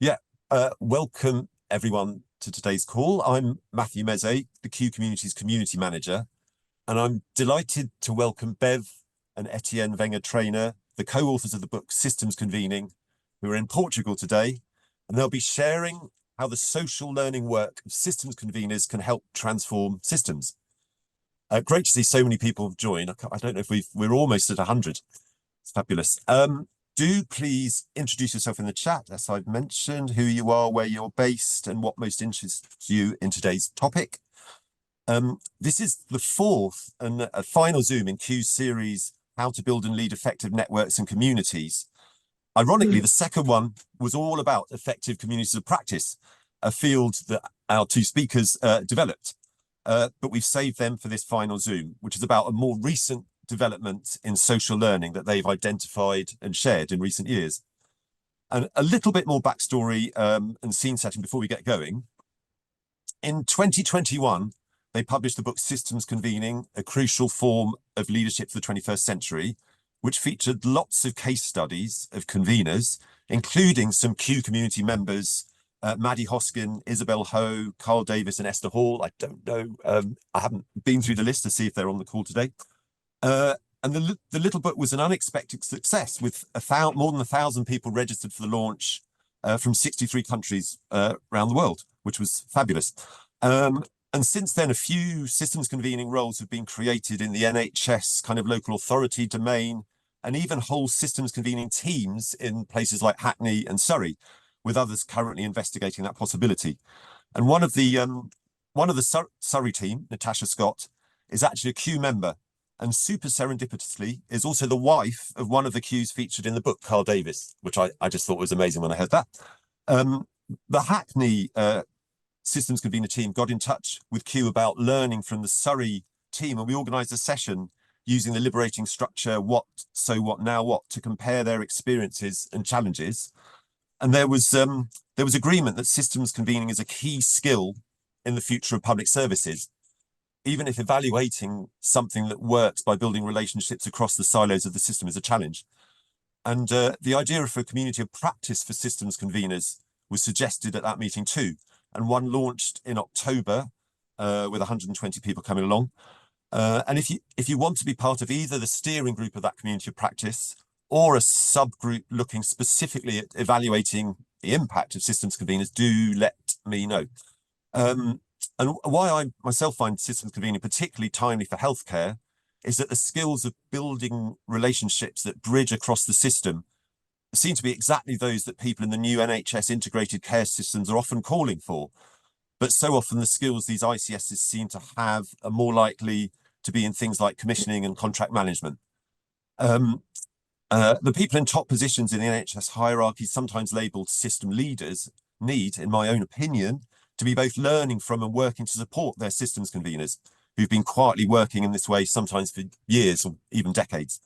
Yeah, welcome everyone to today's call. I'm Matthew Meze, the Q Community's Community Manager, and I'm delighted to welcome Bev and Etienne Wenger-Trayner, the co-authors of the book Systems Convening, who are in Portugal today, and they'll be sharing how the social learning work of systems conveners can help transform systems. Great to see so many people join. I don't know if we're almost at 100. It's fabulous. Do please introduce yourself in the chat, as I've mentioned, who you are, where you're based, and what most interests you in today's topic. This is the fourth and a final Zoom in Q's series, How to Build and Lead Effective Networks and Communities. Ironically, the second one was all about effective communities of practice, a field that our two speakers developed. But we've saved them for this final Zoom, which is about a more recent development in social learning that they've identified and shared in recent years. And a little bit more backstory and scene setting before we get going. In 2021, they published the book Systems Convening, a crucial form of leadership for the 21st century, which featured lots of case studies of conveners, including some Q community members, Maddie Hoskin, Isabel Ho, Carl Davis, and Esther Hall. I don't know, I haven't been through the list to see if they're on the call today. And the little book was an unexpected success, with more than 1,000 people registered for the launch from 63 countries around the world, which was fabulous. And since then, a few systems convening roles have been created in the NHS kind of local authority domain, and even whole systems convening teams in places like Hackney and Surrey, with others currently investigating that possibility. And one of the Surrey team, Natasha Scott, is actually a Q member, and super serendipitously is also the wife of one of the Qs featured in the book, Carl Davis, which I just thought was amazing when I heard that. The Hackney systems convener team got in touch with Q about learning from the Surrey team, and we organised a session using the liberating structure, what, so what, now what, to compare their experiences and challenges. And there was agreement that systems convening is a key skill in the future of public services, even if evaluating something that works by building relationships across the silos of the system is a challenge. And the idea for a community of practice for systems conveners was suggested at that meeting too, and one launched in October with 120 people coming along. And if you want to be part of either the steering group of that community of practice or a subgroup looking specifically at evaluating the impact of systems conveners, do let me know. And why I myself find systems convening particularly timely for healthcare is that the skills of building relationships that bridge across the system seem to be exactly those that people in the new NHS integrated care systems are often calling for. But so often the skills these ICSs seem to have are more likely to be in things like commissioning and contract management. The people in top positions in the NHS hierarchy, sometimes labelled system leaders, need, in my own opinion, to be both learning from and working to support their systems conveners, who've been quietly working in this way sometimes for years or even decades.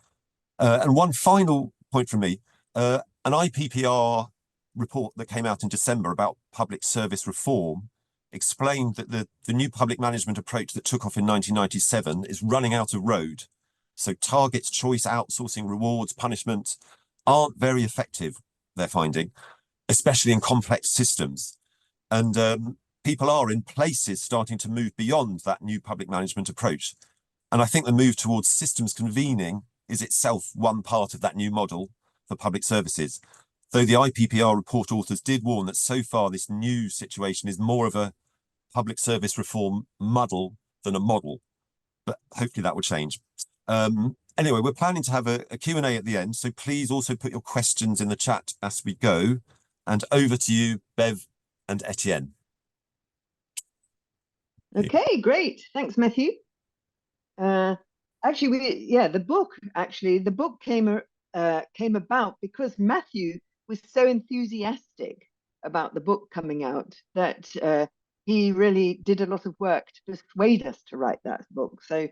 And one final point from me, an IPPR report that came out in December about public service reform explained that the new public management approach that took off in 1997 is running out of road. So targets, choice, outsourcing, rewards, punishment aren't very effective, they're finding, especially in complex systems. And people are in places starting to move beyond that new public management approach. And I think the move towards systems convening is itself one part of that new model for public services. Though the IPPR report authors did warn that so far this new situation is more of a public service reform muddle than a model, but hopefully that will change. Anyway, we're planning to have a Q&A at the end, so please also put your questions in the chat as we go. And over to you, Bev and Etienne. Okay, great. Thanks, Matthew. Actually, the book came about because Matthew was so enthusiastic about the book coming out that he really did a lot of work to persuade us to write that book. So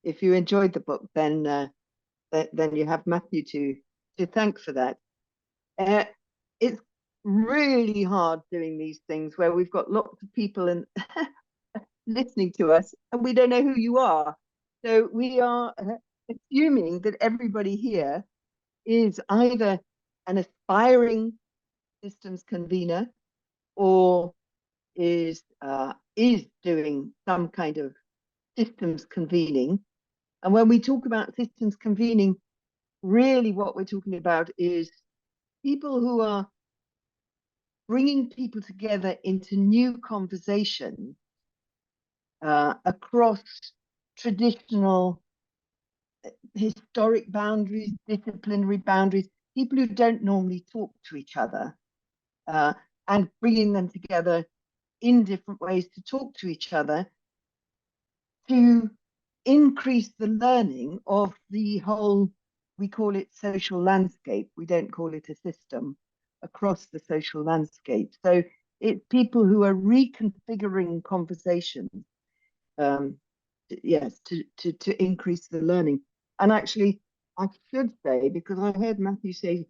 if you enjoyed the book, then you have Matthew to thank for that. It's really hard doing these things where we've got lots of people and listening to us and we don't know who you are. So we are assuming that everybody here is either an aspiring systems convener or is doing some kind of systems convening. And when we talk about systems convening, really what we're talking about is people who are bringing people together into new conversations across traditional historic boundaries, disciplinary boundaries, people who don't normally talk to each other, and bringing them together in different ways to talk to each other to increase the learning of the whole, we call it social landscape. We don't call it a system, across the social landscape. So it's people who are reconfiguring conversations, yes, to increase the learning. And actually, I should say, because I heard Matthew say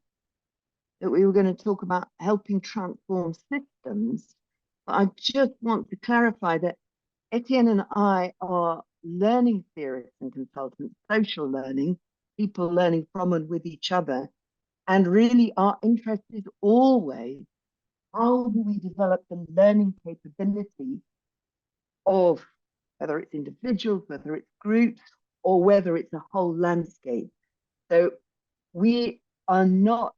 that we were going to talk about helping transform systems, but I just want to clarify that Etienne and I are learning theorists and consultants, social learning, people learning from and with each other, and really are interested always, how do we develop the learning capability of, whether it's individuals, whether it's groups, or whether it's a whole landscape. So we are not,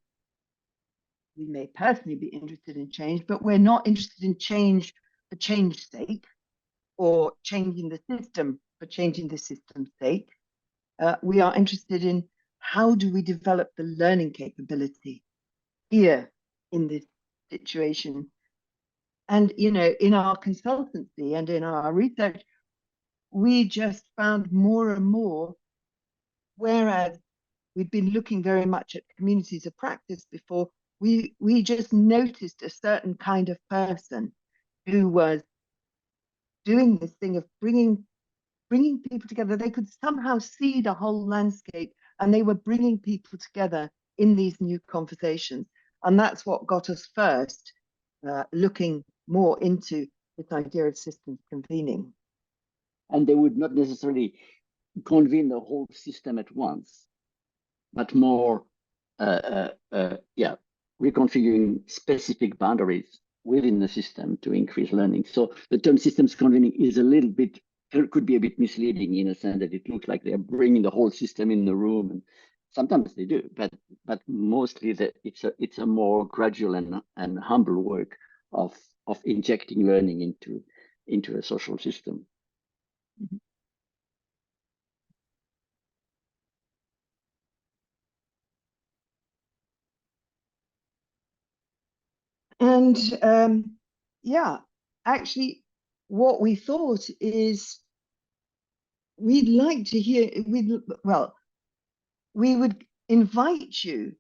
we may personally be interested in change, but we're not interested in change for change's sake, or changing the system for changing the system's sake. We are interested in, how do we develop the learning capability here in this situation? And, you know, in our consultancy and in our research, we just found more and more, whereas we'd been looking very much at communities of practice before, we just noticed a certain kind of person who was doing this thing of bringing people together. They could somehow see the whole landscape, and they were bringing people together in these new conversations. And that's what got us first looking more into this idea of systems convening. And they would not necessarily convene the whole system at once, but more, reconfiguring specific boundaries within the system to increase learning. So the term systems convening is a little bit, could be a bit misleading, in a sense that it looks like they're bringing the whole system in the room, and sometimes they do, but mostly that it's a more gradual and humble work of injecting learning into a social system. Mm-hmm. And yeah, actually, what we thought is, we'd like to hear, we would invite you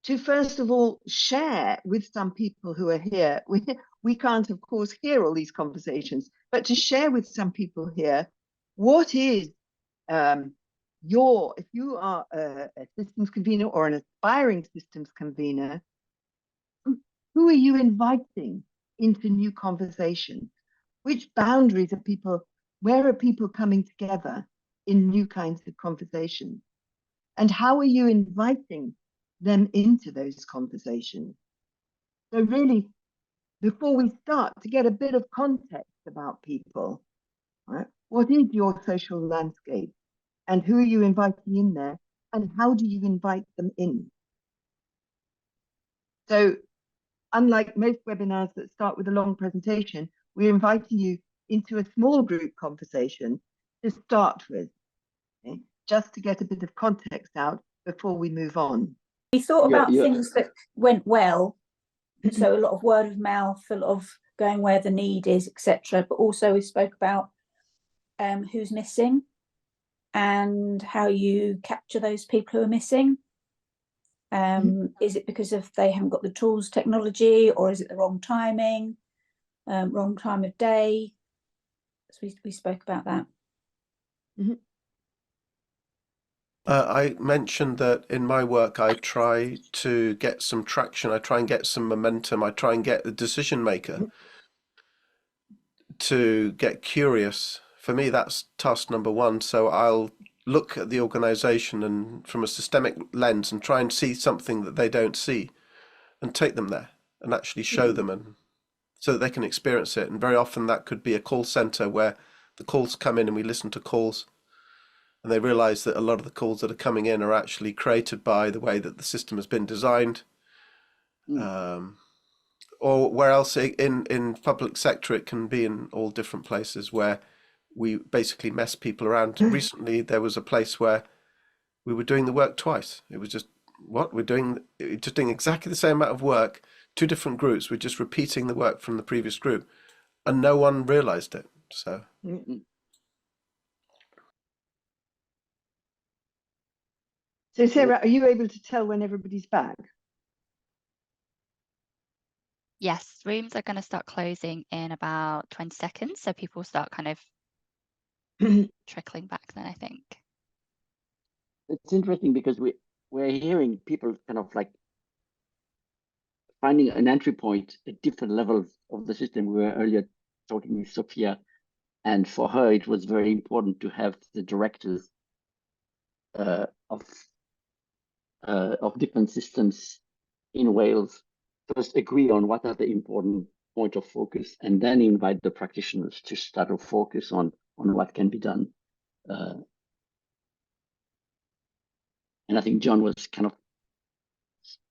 to, first of all, share with some people who are here. We can't, of course, hear all these conversations, but to share with some people here, what is if you are a systems convener or an aspiring systems convener, who are you inviting into new conversations? Which boundaries are people, where are people coming together in new kinds of conversations? And how are you inviting them into those conversations? So really, before we start, to get a bit of context about people, right? What is your social landscape? And who are you inviting in there? And how do you invite them in? So unlike most webinars that start with a long presentation, we're inviting you into a small group conversation to start with, okay? Just to get a bit of context out before we move on. We thought about things that went well, so a lot of word of mouth, a lot of going where the need is, etc. But also we spoke about who's missing and how you capture those people who are missing. Is it because of they haven't got the tools, technology, or is it the wrong timing, wrong time of day? So we spoke about that. Mm-hmm. I mentioned that in my work, I try to get some traction. I try and get some momentum. I try and get the decision maker to get curious. For me, that's task number one. So I'll look at the organization and from a systemic lens and try and see something that they don't see and take them there. and actually show them, and so that they can experience it. And very often that could be a call center where the calls come in and we listen to calls, and they realize that a lot of the calls that are coming in are actually created by the way that the system has been designed. Or where else in public sector, it can be in all different places where we basically mess people around. Recently, there was a place where we were doing the work twice. It was just, what we're doing, just doing exactly the same amount of work, two different groups. We're just repeating the work from the previous group, and no one realized it. So. So Sarah, are you able to tell when everybody's back? Yes, rooms are going to start closing in about 20 seconds. So people start kind of trickling back then, I think. It's interesting because we're hearing people kind of like finding an entry point at different levels of the system. We were earlier talking with Sophia, and for her, it was very important to have the directors of different systems in Wales first agree on what are the important point of focus, and then invite the practitioners to start to focus on what can be done. And I think John was kind of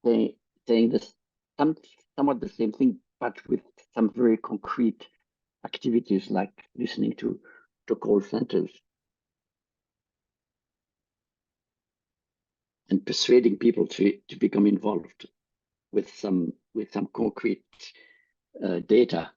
saying this somewhat the same thing, but with some very concrete activities like listening to call centers and persuading people to become involved with some concrete data.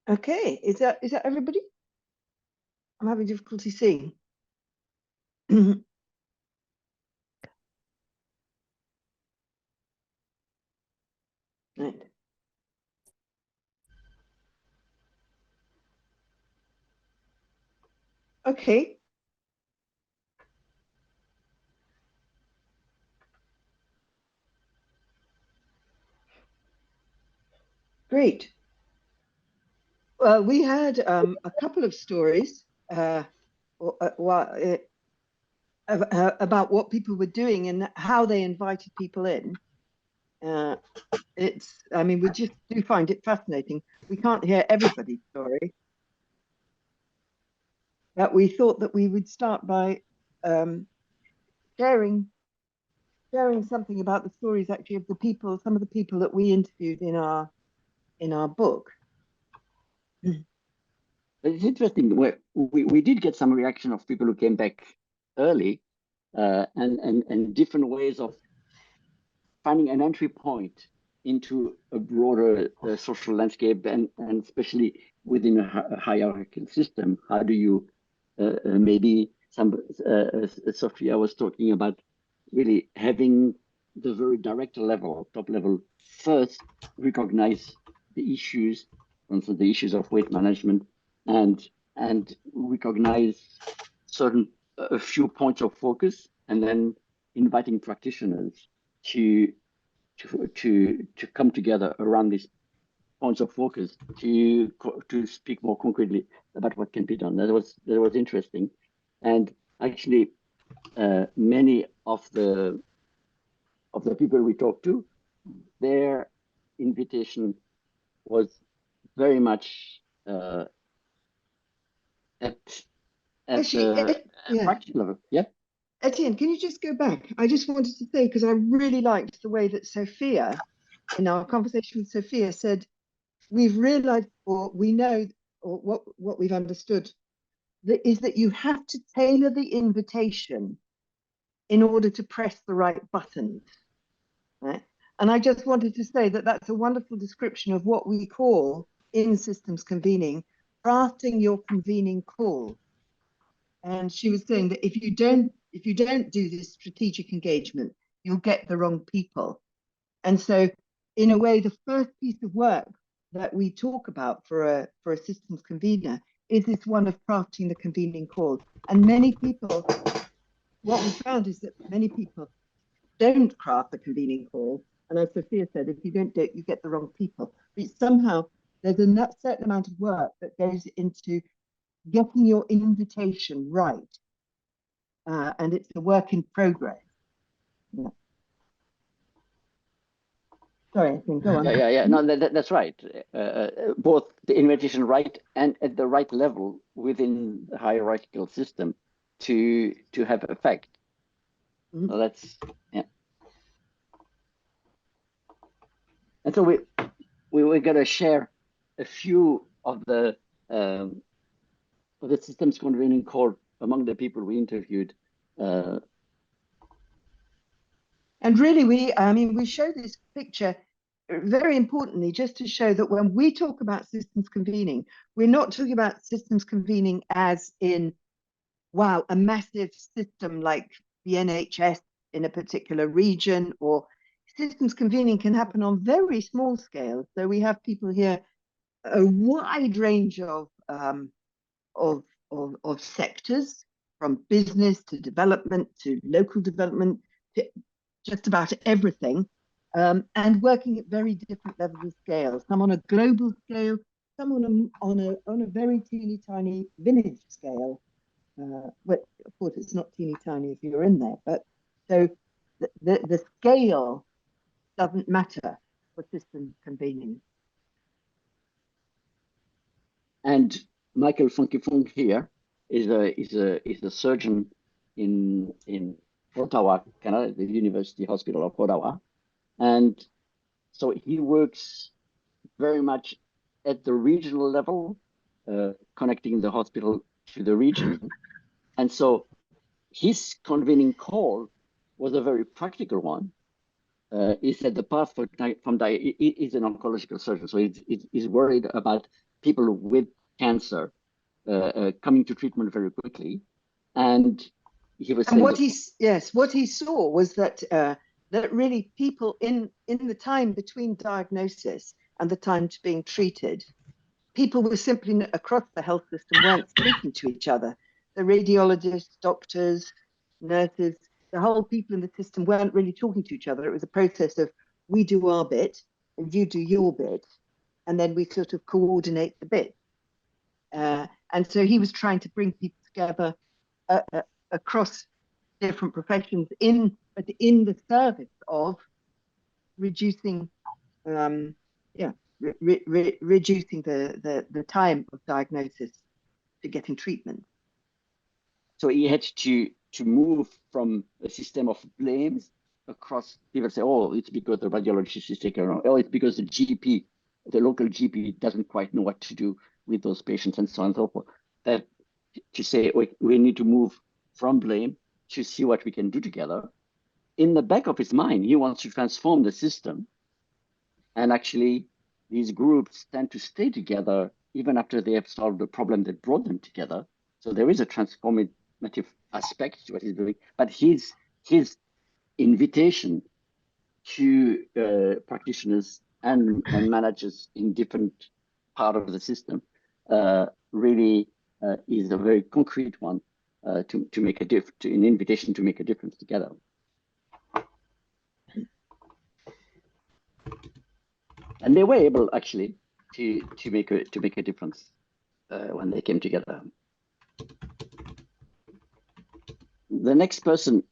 Okay, is that everybody? I'm having difficulty seeing. Right. Okay. Great. Well, we had a couple of stories about what people were doing and how they invited people in. I mean, we just do find it fascinating. We can't hear everybody's story, but we thought that we would start by sharing something about the stories actually of some of the people that we interviewed in our book. It's interesting. We did get some reaction of people who came back early, and different ways of finding an entry point into a broader social landscape, and especially within a hierarchical system. How do you maybe Sophia was talking about really having the very direct level, top level, first recognize the issues, and so the issues of weight management, and recognize a few points of focus, and then inviting practitioners to come together around these points of focus to speak more concretely about what can be done. That was interesting, and actually, many of the people we talked to, their invitation was very much at Actually, practical level. Yeah. Etienne, can you just go back? I just wanted to say, because I really liked the way that Sophia, in our conversation with Sophia, said, we've realized, or we know, or what we've understood, is that you have to tailor the invitation in order to press the right buttons. Right? And I just wanted to say that that's a wonderful description of what we call in systems convening, crafting your convening call. And she was saying that if you don't do this strategic engagement, you'll get the wrong people. And so, in a way, the first piece of work that we talk about for a systems convener is this one of crafting the convening call. And many people what we found is that many people don't craft the convening call. And as Sophia said, if you don't do it, you get the wrong people. But somehow there's a certain amount of work that goes into getting your invitation right. And it's a work in progress. Yeah. Sorry, I think, go on. Yeah. No, that's right. Both the invitation right and at the right level within the hierarchical system to have effect. Mm. So that's, yeah. And so we're going to share a few of the systems convening call among the people we interviewed. And really, we show this picture very importantly, just to show that when we talk about systems convening, we're not talking about systems convening as in, wow, a massive system like the NHS in a particular region, or systems convening can happen on very small scales. So we have people here, a wide range of sectors, from business to development to local development to just about everything, and working at very different levels of scale. Some on a global scale, some on a very teeny tiny village scale. Well, of course, it's not teeny tiny if you're in there, but so the scale doesn't matter for systems convening. And Michael Funky Funk here is a surgeon in Ottawa, Canada, the University Hospital of Ottawa, and so he works very much at the regional level, connecting the hospital to the region, and so his convening call was a very practical one. He said the path from he's an oncological surgeon, so he's worried about people with cancer coming to treatment very quickly, and he was saying what he saw was that that really people in the time between diagnosis and the time to being treated, people were simply across the health system weren't speaking to each other. The radiologists, doctors, nurses, the whole people in the system weren't really talking to each other. It was a process of, we do our bit and you do your bit, and then we sort of coordinate the bit. And so he was trying to bring people together across different professions in the service of reducing reducing the time of diagnosis to getting treatment. So he had to move from a system of blames across. People say, oh, it's because the radiologist is taking around. Oh, it's because the local GP doesn't quite know what to do with those patients, and so on and so forth. That to say we need to move from blame to see what we can do together. In the back of his mind, he wants to transform the system. And actually, these groups tend to stay together even after they have solved the problem that brought them together. So there is a transformative aspect to what he's doing. But his invitation to practitioners and managers in different part of the system really is a very concrete one to make an invitation to make a difference together. And they were able actually to make a difference when they came together. The next person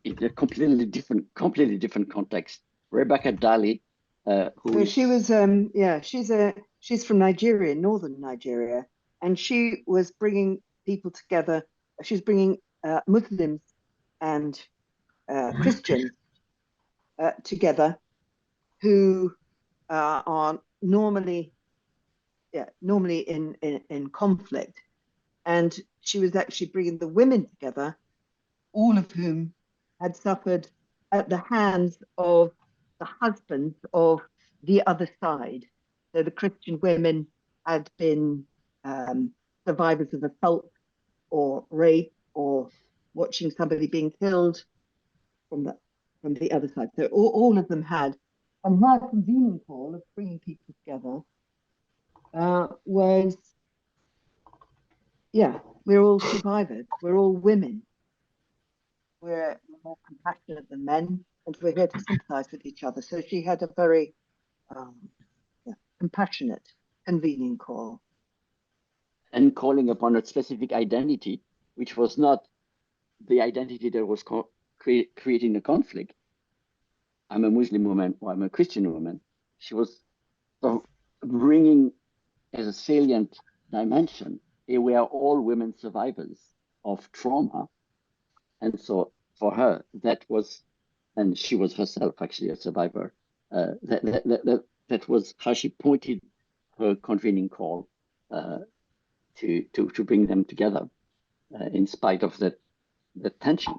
is a completely different context. Rebecca Daly, she was she's from Nigeria, northern Nigeria, and she was bringing people together. She's bringing Muslims and Christians together, who are normally in conflict, and she was actually bringing the women together, all of whom had suffered at the hands of the husbands of the other side. So the Christian women had been survivors of assault or rape or watching somebody being killed from the other side. So all of them had. And her convening call of bringing people together was, we're all survivors, we're all women. we're more compassionate than men, and we're here to sympathize with each other. So she had a very compassionate convening call. And calling upon a specific identity, which was not the identity that was creating the conflict. I'm a Muslim woman or I'm a Christian woman. She was bringing as a salient dimension, we are all women survivors of trauma. And so for her, that was, and she was herself actually a survivor, that was how she pointed her convening call to bring them together in spite of the tension.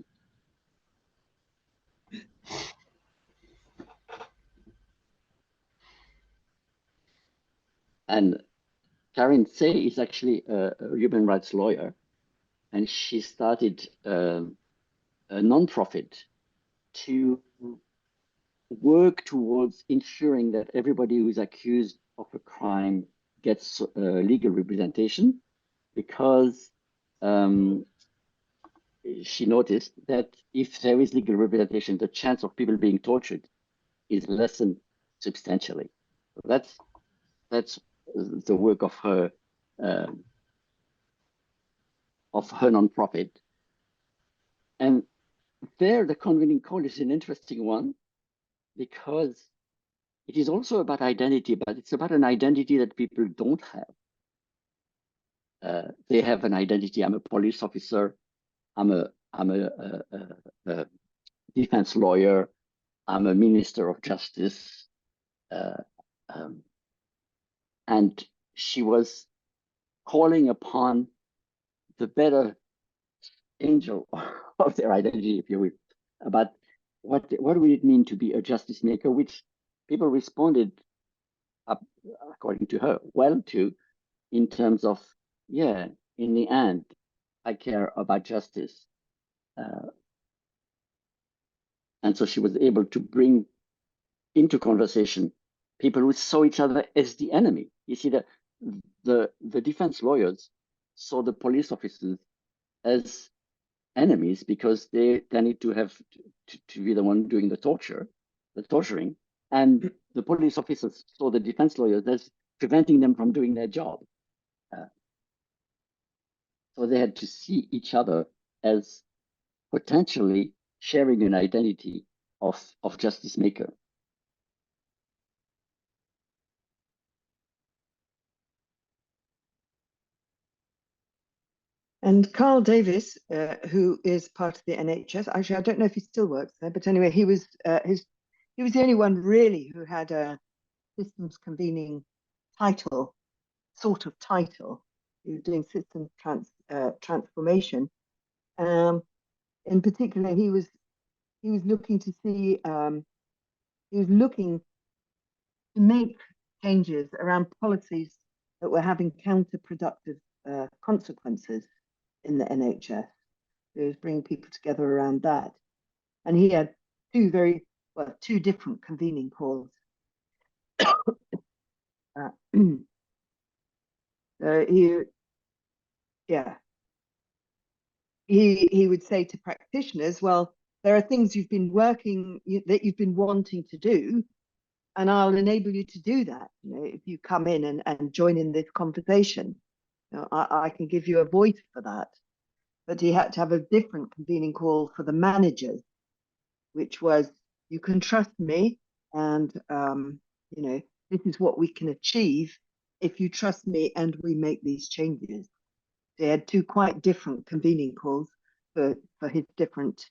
And Karen Say is actually a human rights lawyer, and she started a nonprofit to work towards ensuring that everybody who is accused of a crime gets legal representation, because she noticed that if there is legal representation, the chance of people being tortured is lessened substantially. So that's the work of her nonprofit. And there, the convening call is an interesting one, because it is also about identity, but it's about an identity that people don't have. They have an identity. I'm a police officer. I'm a defense lawyer. I'm a minister of justice. And she was calling upon the better angel of their identity, if you will, about what would it mean to be a justice maker, which people responded, according to her, well to, in terms of, yeah, in the end, I care about justice. And so she was able to bring into conversation people who saw each other as the enemy. You see, the defense lawyers saw the police officers as enemies, because they need to have to be the one doing the torturing, and the police officers saw the defense lawyers as preventing them from doing their job. So they had to see each other as potentially sharing an identity of justice maker. And Carl Davis, who is part of the NHS, actually, I don't know if he still works there, but anyway, he was the only one really who had a systems convening title, sort of title. He was doing systems transformation. In particular, he was looking to see, he was looking to make changes around policies that were having counterproductive consequences in the NHS. It was bringing people together around that. And he had two different convening calls. He would say to practitioners, well, there are things you've been wanting to do, and I'll enable you to do that. If you come in and join in this conversation, I can give you a voice for that. But he had to have a different convening call for the managers, which was, you can trust me, and this is what we can achieve if you trust me and we make these changes. They had two quite different convening calls for the different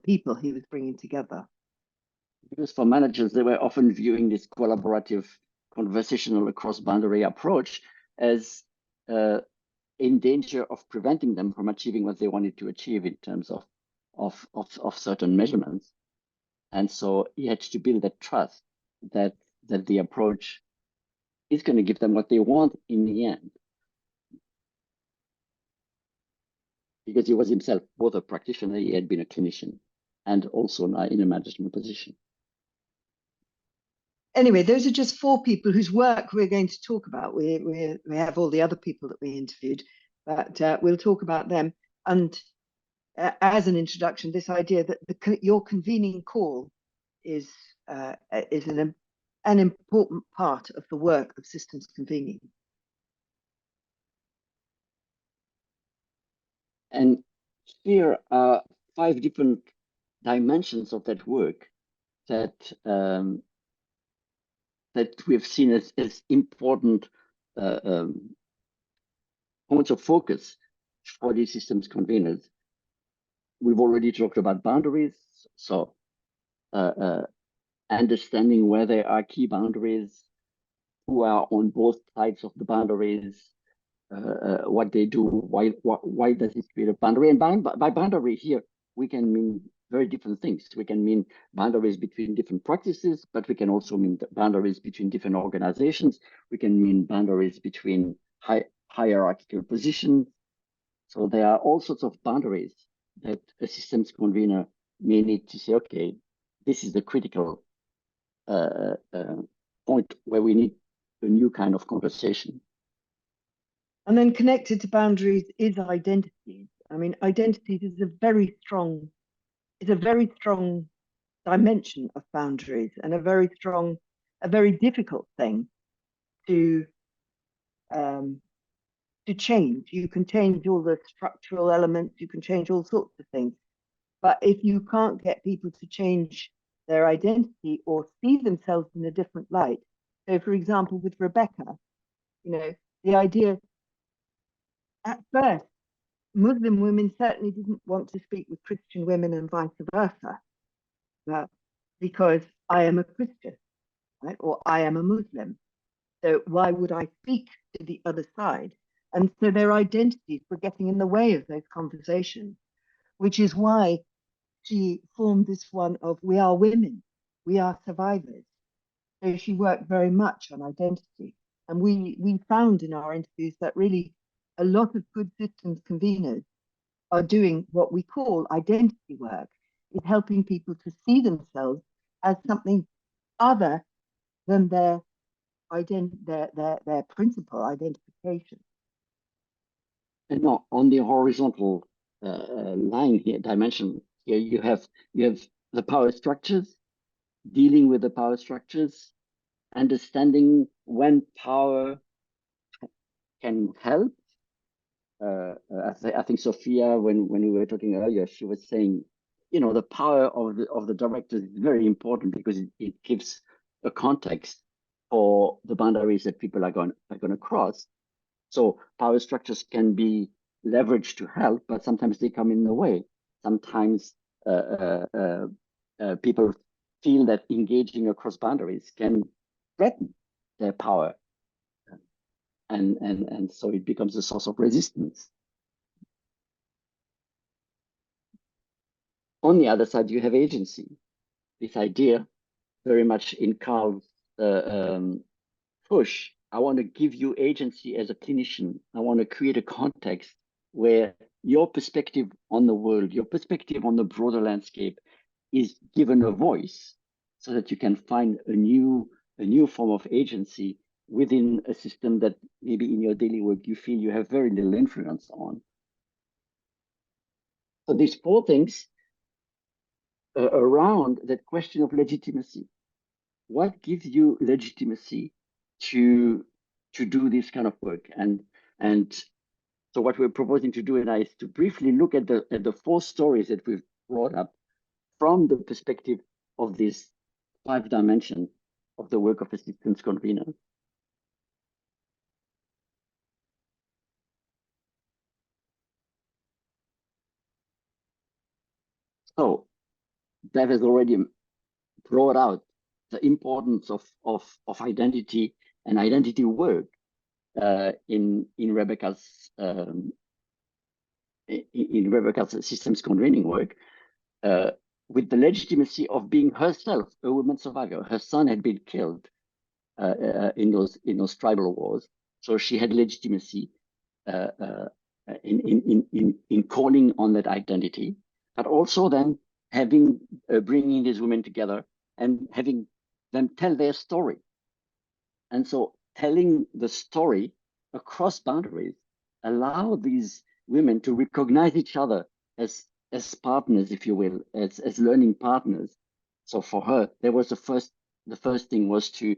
people he was bringing together. Because for managers, they were often viewing this collaborative, conversational across boundary approach as in danger of preventing them from achieving what they wanted to achieve in terms of certain measurements. And so he had to build that trust that the approach is going to give them what they want in the end. Because he was himself both a practitioner, he had been a clinician, and also now in a management position. Anyway, those are just four people whose work we're going to talk about. We have all the other people that we interviewed, but we'll talk about them. And as an introduction, this idea that your convening call is an important part of the work of systems convening. And here are 5 different dimensions of that work that that we've seen as important points of focus for these systems conveners. We've already talked about boundaries, so understanding where there are key boundaries, who are on both sides of the boundaries, what they do, why does it create a boundary? And by boundary here, we can mean very different things. We can mean boundaries between different practices, but we can also mean boundaries between different organizations. We can mean boundaries between hierarchical positions. So there are all sorts of boundaries that a systems convener may need to say, okay, this is the critical point where we need a new kind of conversation. And then connected to boundaries is identity. I mean, identity is a very strong dimension of boundaries, and a very difficult thing to change. You can change all the structural elements, you can change all sorts of things, but if you can't get people to change their identity or see themselves in a different light. So, for example, with Rebecca, the idea at first, Muslim women certainly didn't want to speak with Christian women and vice versa, because I am a Christian, right? Or I am a Muslim. So why would I speak to the other side? And so their identities were getting in the way of those conversations, which is why she formed this one of we are women, we are survivors. So she worked very much on identity. And we found in our interviews that really a lot of good systems conveners are doing what we call identity work, is helping people to see themselves as something other than their principal identification. And now on the horizontal line here, dimension here, you have the power structures, dealing with the power structures, understanding when power can help. I think Sophia, when we were talking earlier, she was saying, the power of the directors is very important because it gives a context for the boundaries that people are going to cross. So power structures can be leveraged to help, but sometimes they come in the way. Sometimes people feel that engaging across boundaries can threaten their power. And so it becomes a source of resistance. On the other side, you have agency. This idea, very much in Carl's push, I want to give you agency as a clinician. I want to create a context where your perspective on the world, your perspective on the broader landscape is given a voice so that you can find a new form of agency within a system that maybe in your daily work you feel you have very little influence on. So these 4 things around that question of legitimacy. What gives you legitimacy to do this kind of work? And so what we're proposing to do is to briefly look at the 4 stories that we've brought up from the perspective of this 5 dimension of the work of a systems convener. So Bev has already brought out the importance of identity and identity work in Rebecca's systems convening work, with the legitimacy of being herself a woman survivor. Her son had been killed in those tribal wars, so she had legitimacy in calling on that identity, but also then bringing these women together and having them tell their story. And so telling the story across boundaries allow these women to recognize each other as as partners, if you will, as learning partners. So for her, there was the first thing was to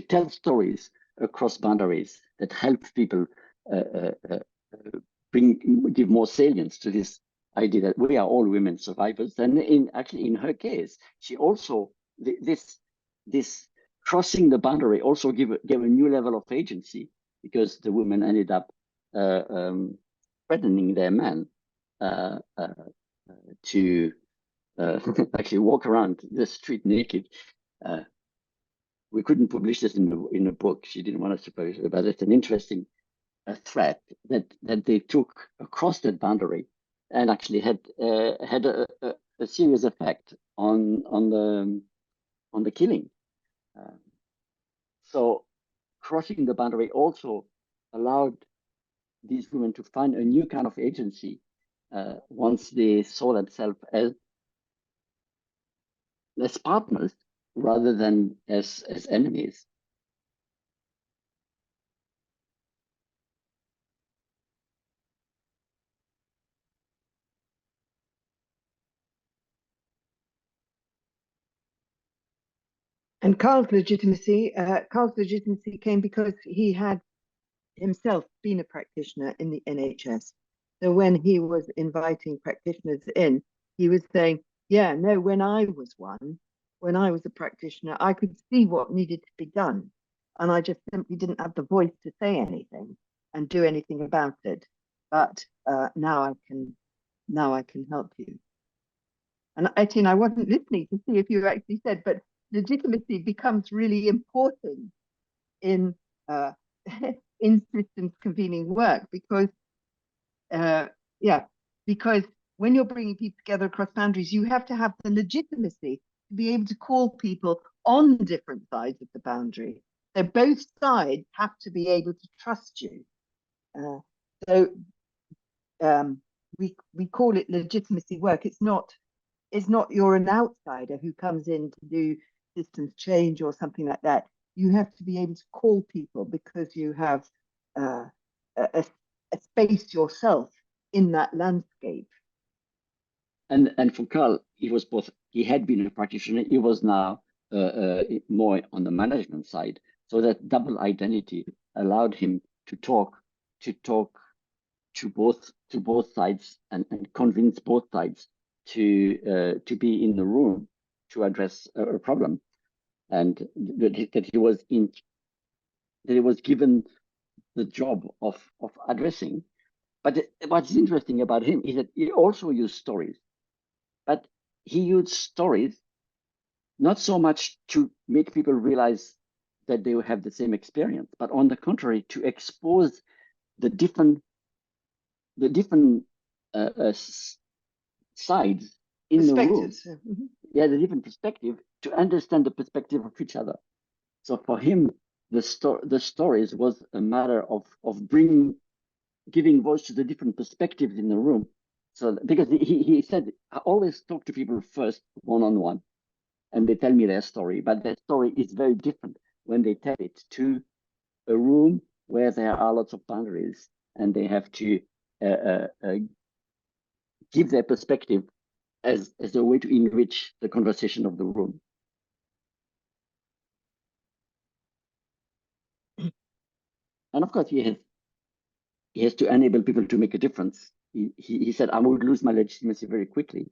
tell stories across boundaries that help people give more salience to this idea that we are all women survivors. And in her case, she also this crossing the boundary also gave a new level of agency, because the women ended up threatening their men to actually walk around the street naked. We couldn't publish this in a book. She didn't want us to publish it, but it's an interesting threat that they took across that boundary, and actually had a serious effect on the killing. So crossing the boundary also allowed these women to find a new kind of agency once they saw themselves as partners rather than as enemies. And Carl's legitimacy came because he had himself been a practitioner in the NHS. So when he was inviting practitioners in, he was saying, yeah, no, when I was a practitioner, I could see what needed to be done. And I just simply didn't have the voice to say anything and do anything about it. But now I can help you. And Etienne, I wasn't listening to see if you actually said, but legitimacy becomes really important in in systems convening work, because because when you're bringing people together across boundaries, you have to have the legitimacy to be able to call people on different sides of the boundary. So both sides have to be able to trust you. We call it legitimacy work. It's not you're an outsider who comes in to do systems change or something like that. You have to be able to call people because you have a space yourself in that landscape. And for Carl, he was both. He had been a practitioner. He was now more on the management side. So that double identity allowed him to talk to both sides and convince both sides to be in the room to address a problem, and that he was given the job of addressing. But what's interesting about him is that he also used stories, but he used stories not so much to make people realize that they have the same experience, but on the contrary, to expose the different sides in the room. Yeah, the different perspective, to understand the perspective of each other. So for him, the stories was a matter of giving voice to the different perspectives in the room. So because he said, I always talk to people first one-on-one, and they tell me their story, but their story is very different when they tell it to a room where there are lots of boundaries, and they have to give their perspective as a way to enrich the conversation of the room. And of course, he has to enable people to make a difference. He said, I would lose my legitimacy very quickly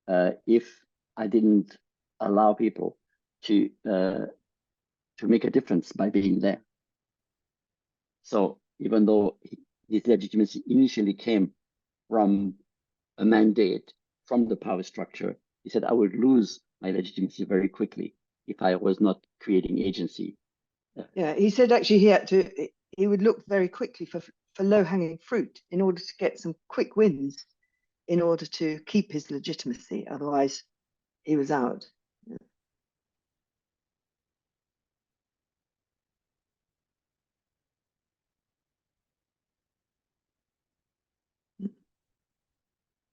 if I didn't allow people to make a difference by being there. So even though his legitimacy initially came from a mandate from the power structure, he said, I would lose my legitimacy very quickly if I was not creating agency. Yeah, he said actually he would look very quickly for low-hanging fruit in order to get some quick wins, in order to keep his legitimacy. Otherwise, he was out. Yeah.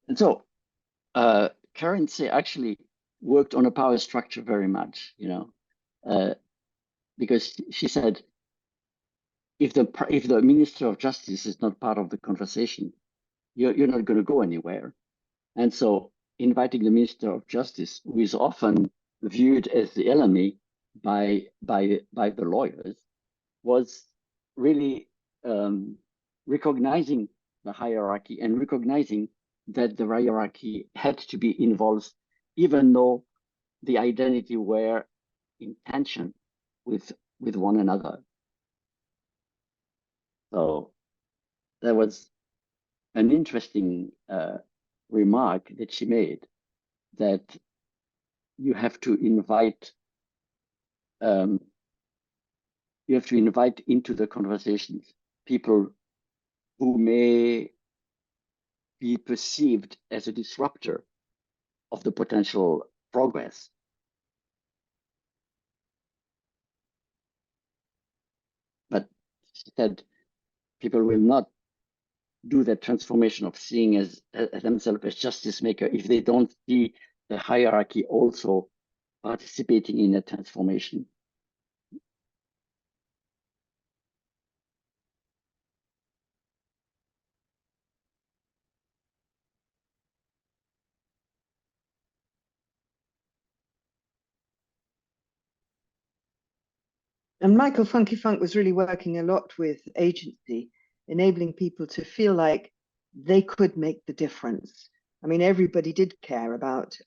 And so currency actually worked on a power structure very much, because she said, if the Minister of Justice is not part of the conversation, you're not going to go anywhere. And so inviting the Minister of Justice, who is often viewed as the enemy by the lawyers, was really recognizing the hierarchy and recognizing that the hierarchy had to be involved, even though the identity were in tension with one another. So there was an interesting remark that she made, that you have to invite into the conversations people who may be perceived as a disruptor of the potential progress. But she said people will not do that transformation of seeing as themselves as justice maker if they don't see the hierarchy also participating in a transformation. And Michael Funky Funk was really working a lot with agency, enabling people to feel like they could make the difference. I mean, everybody did care about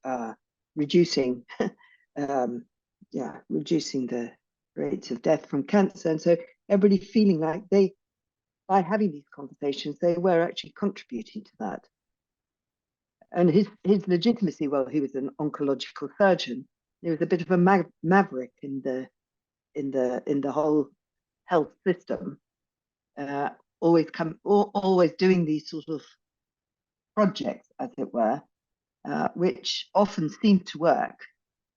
reducing, reducing the rates of death from cancer. And so everybody feeling like by having these conversations, they were actually contributing to that. And his legitimacy, well, he was an oncological surgeon. He was a bit of a maverick in the whole health system, always doing these sort of projects, as it were, which often seemed to work,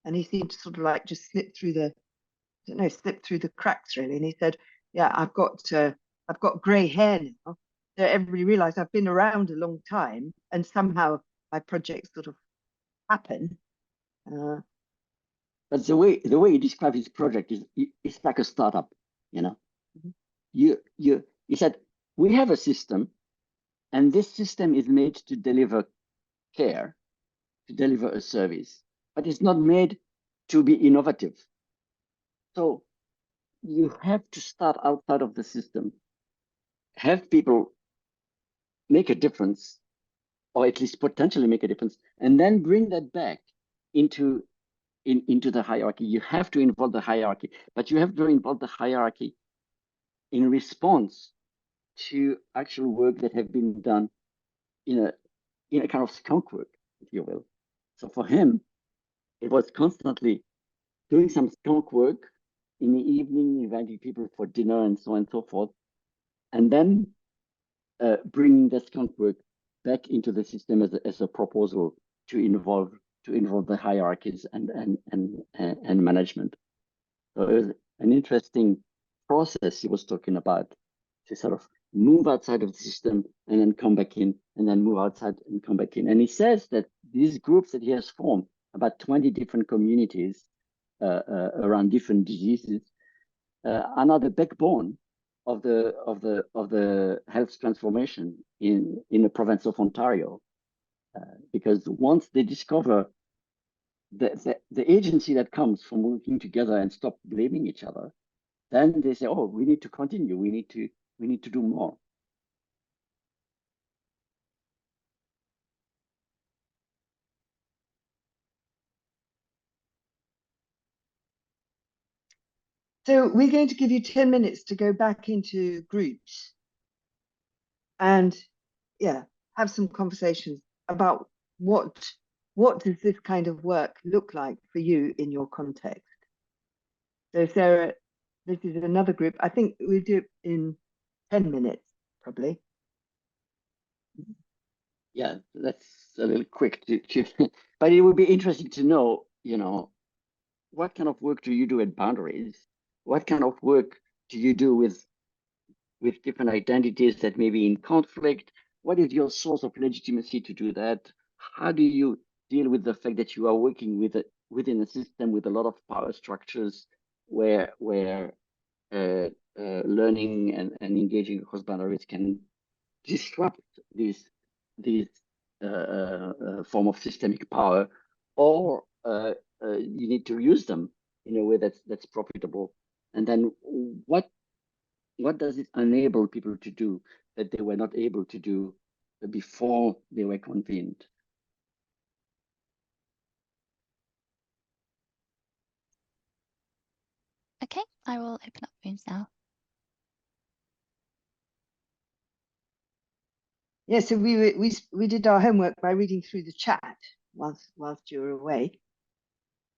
and he seemed to sort of like just slip through the cracks, really. And he said, "Yeah, I've got grey hair now." So everybody realised I've been around a long time, and somehow my projects sort of happen. But the way you describe his project is it's like a startup, you know. Mm-hmm. You said we have a system, and this system is made to deliver care, to deliver a service, but it's not made to be innovative. So you have to start outside of the system, have people make a difference, or at least potentially make a difference, and then bring that back into the hierarchy. You have to involve the hierarchy, but you have to involve the hierarchy in response to actual work that have been done in a kind of skunk work, if you will. So for him, it was constantly doing some skunk work in the evening, inviting people for dinner and so on and so forth, and then bringing that skunk work back into the system as a proposal to involve the hierarchies and management. So it was an interesting process he was talking about, to sort of move outside of the system and then come back in, and then move outside and come back in. And he says that these groups that he has formed, about 20 different communities around different diseases, are now the backbone of the health transformation in the province of Ontario, because once they discover the agency that comes from working together and stop blaming each other, then they say, "Oh, we need to continue. We need to do more." So we're going to give you 10 minutes to go back into groups and have some conversations about what does this kind of work look like for you in your context. So Sarah, this is another group. I think we'll do it in 10 minutes, probably. Yeah, that's a little quick but it would be interesting to know, what kind of work do you do at Boundaries? What kind of work do you do with different identities that may be in conflict? What is your source of legitimacy to do that? How do you deal with the fact that you are working within a system with a lot of power structures where learning and engaging across boundaries can disrupt these this form of systemic power, or you need to use them in a way that's profitable. And then what does it enable people to do that they were not able to do before they were convened? Okay, I will open up rooms now. Yeah, so we did our homework by reading through the chat whilst you were away.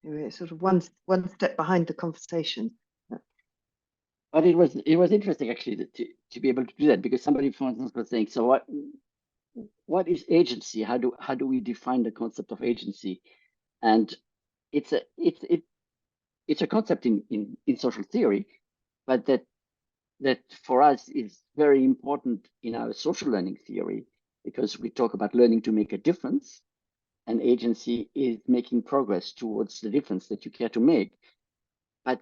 We were sort of one step behind the conversation. But it was interesting actually to be able to do that, because somebody, for instance, was saying, so what is agency? How do we define the concept of agency? And it's a concept in social theory, but that for us is very important in our social learning theory, because we talk about learning to make a difference, and agency is making progress towards the difference that you care to make. But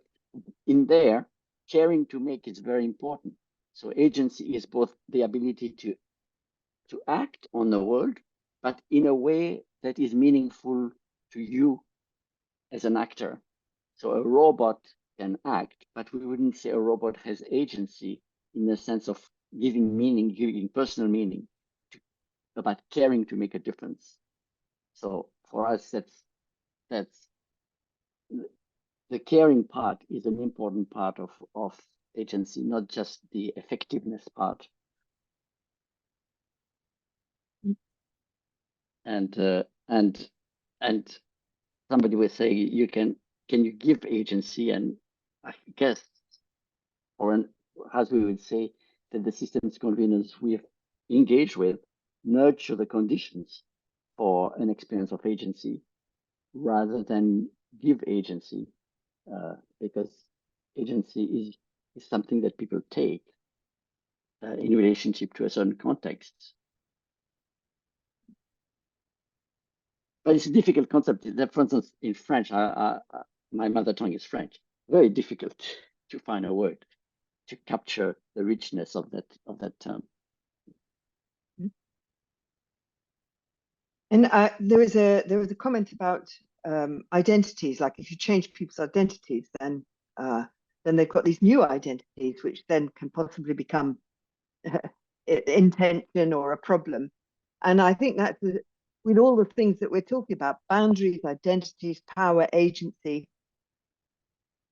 in there, caring to make is very important. So agency is both the ability to act on the world, but in a way that is meaningful to you as an actor. So a robot can act, but we wouldn't say a robot has agency in the sense of giving meaning, giving personal meaning, about caring to make a difference. So for us, that's the caring part is an important part of agency, not just the effectiveness part. And somebody was saying, can you give agency? And I guess, as we would say, that the systems conveners we've engaged with nurture the conditions for an experience of agency rather than give agency, because agency is something that people take in relationship to a certain context. But it's a difficult concept. For instance, in French, my mother tongue is French. Very difficult to find a word to capture the richness of that term. And there was a comment about identities. Like if you change people's identities, then they've got these new identities, which then can possibly become intention or a problem. And I think that's with all the things that we're talking about: boundaries, identities, power, agency.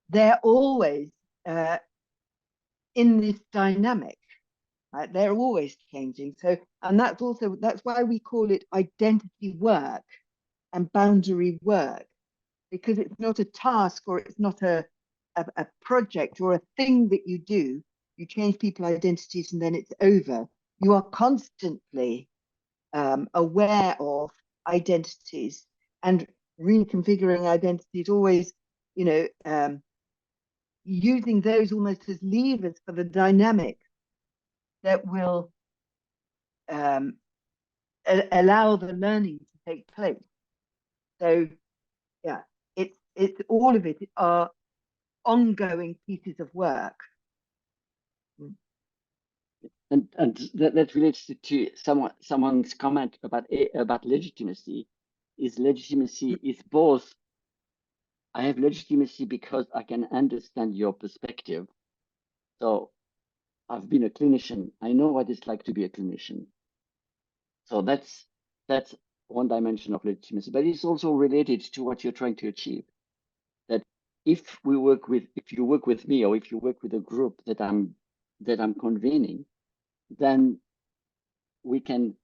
They're always in this dynamic. Right? They're always changing. So, and that's why we call it identity work and boundary work, because it's not a task, or it's not a project or a thing that you do. You change people's identities and then it's over. You are constantly aware of identities and reconfiguring identities, always, using those almost as levers for the dynamic that will allow the learning to take place. So, yeah, it's all of it are ongoing pieces of work. And that relates to someone's comment about legitimacy. Legitimacy is both, I have legitimacy because I can understand your perspective. So I've been a clinician. I know what it's like to be a clinician. So that's one dimension of legitimacy, but it's also related to what you're trying to achieve. That if you work with me, or if you work with a group that I'm convening, then we can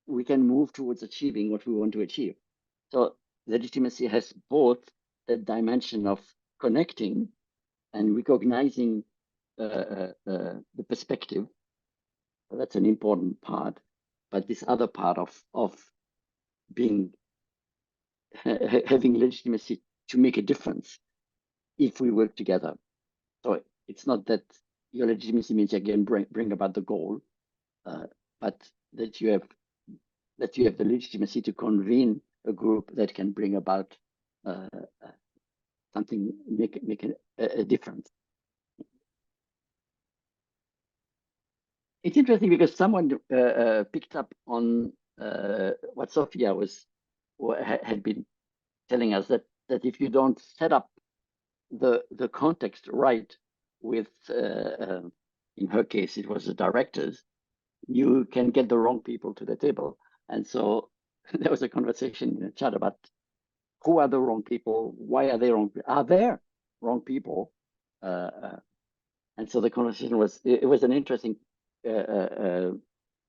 move towards achieving what we want to achieve. So legitimacy has both the dimension of connecting and recognizing the perspective. So that's an important part. But this other part of being having legitimacy to make a difference if we work together. So it's not that your legitimacy means you can bring about the goal, but that you have the legitimacy to convene a group that can bring about something, make a difference. It's interesting because someone picked up on what Sophia had been telling us, that if you don't set up the context right with, in her case, it was the directors, you can get the wrong people to the table. And so there was a conversation in the chat about who are the wrong people, why are they wrong, are there wrong people? And so the conversation was, it was an interesting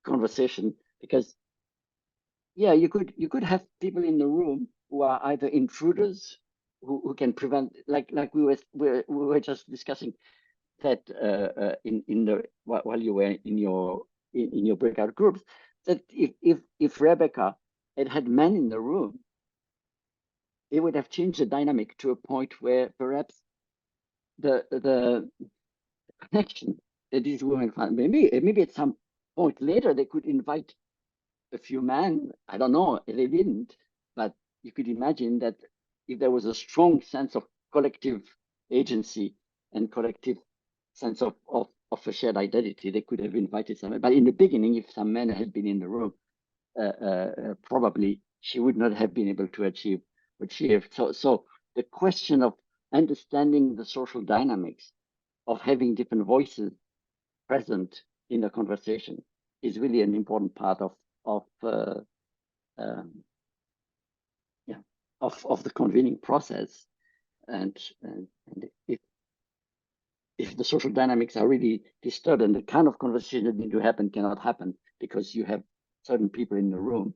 conversation, because yeah, you could have people in the room who are either intruders who can prevent, like we were just discussing that in the while you were in your breakout groups, that if Rebecca had men in the room, it would have changed the dynamic to a point where perhaps the connection that these women found, maybe at some point later they could invite a few men. I don't know, they didn't, but you could imagine that if there was a strong sense of collective agency and collective sense of a shared identity, they could have invited some. But in the beginning, if some men had been in the room, probably she would not have been able to achieve what she had. So the question of understanding the social dynamics of having different voices present in the conversation is really an important part of the convening process. And if the social dynamics are really disturbed, and the kind of conversation that need to happen cannot happen because you have certain people in the room,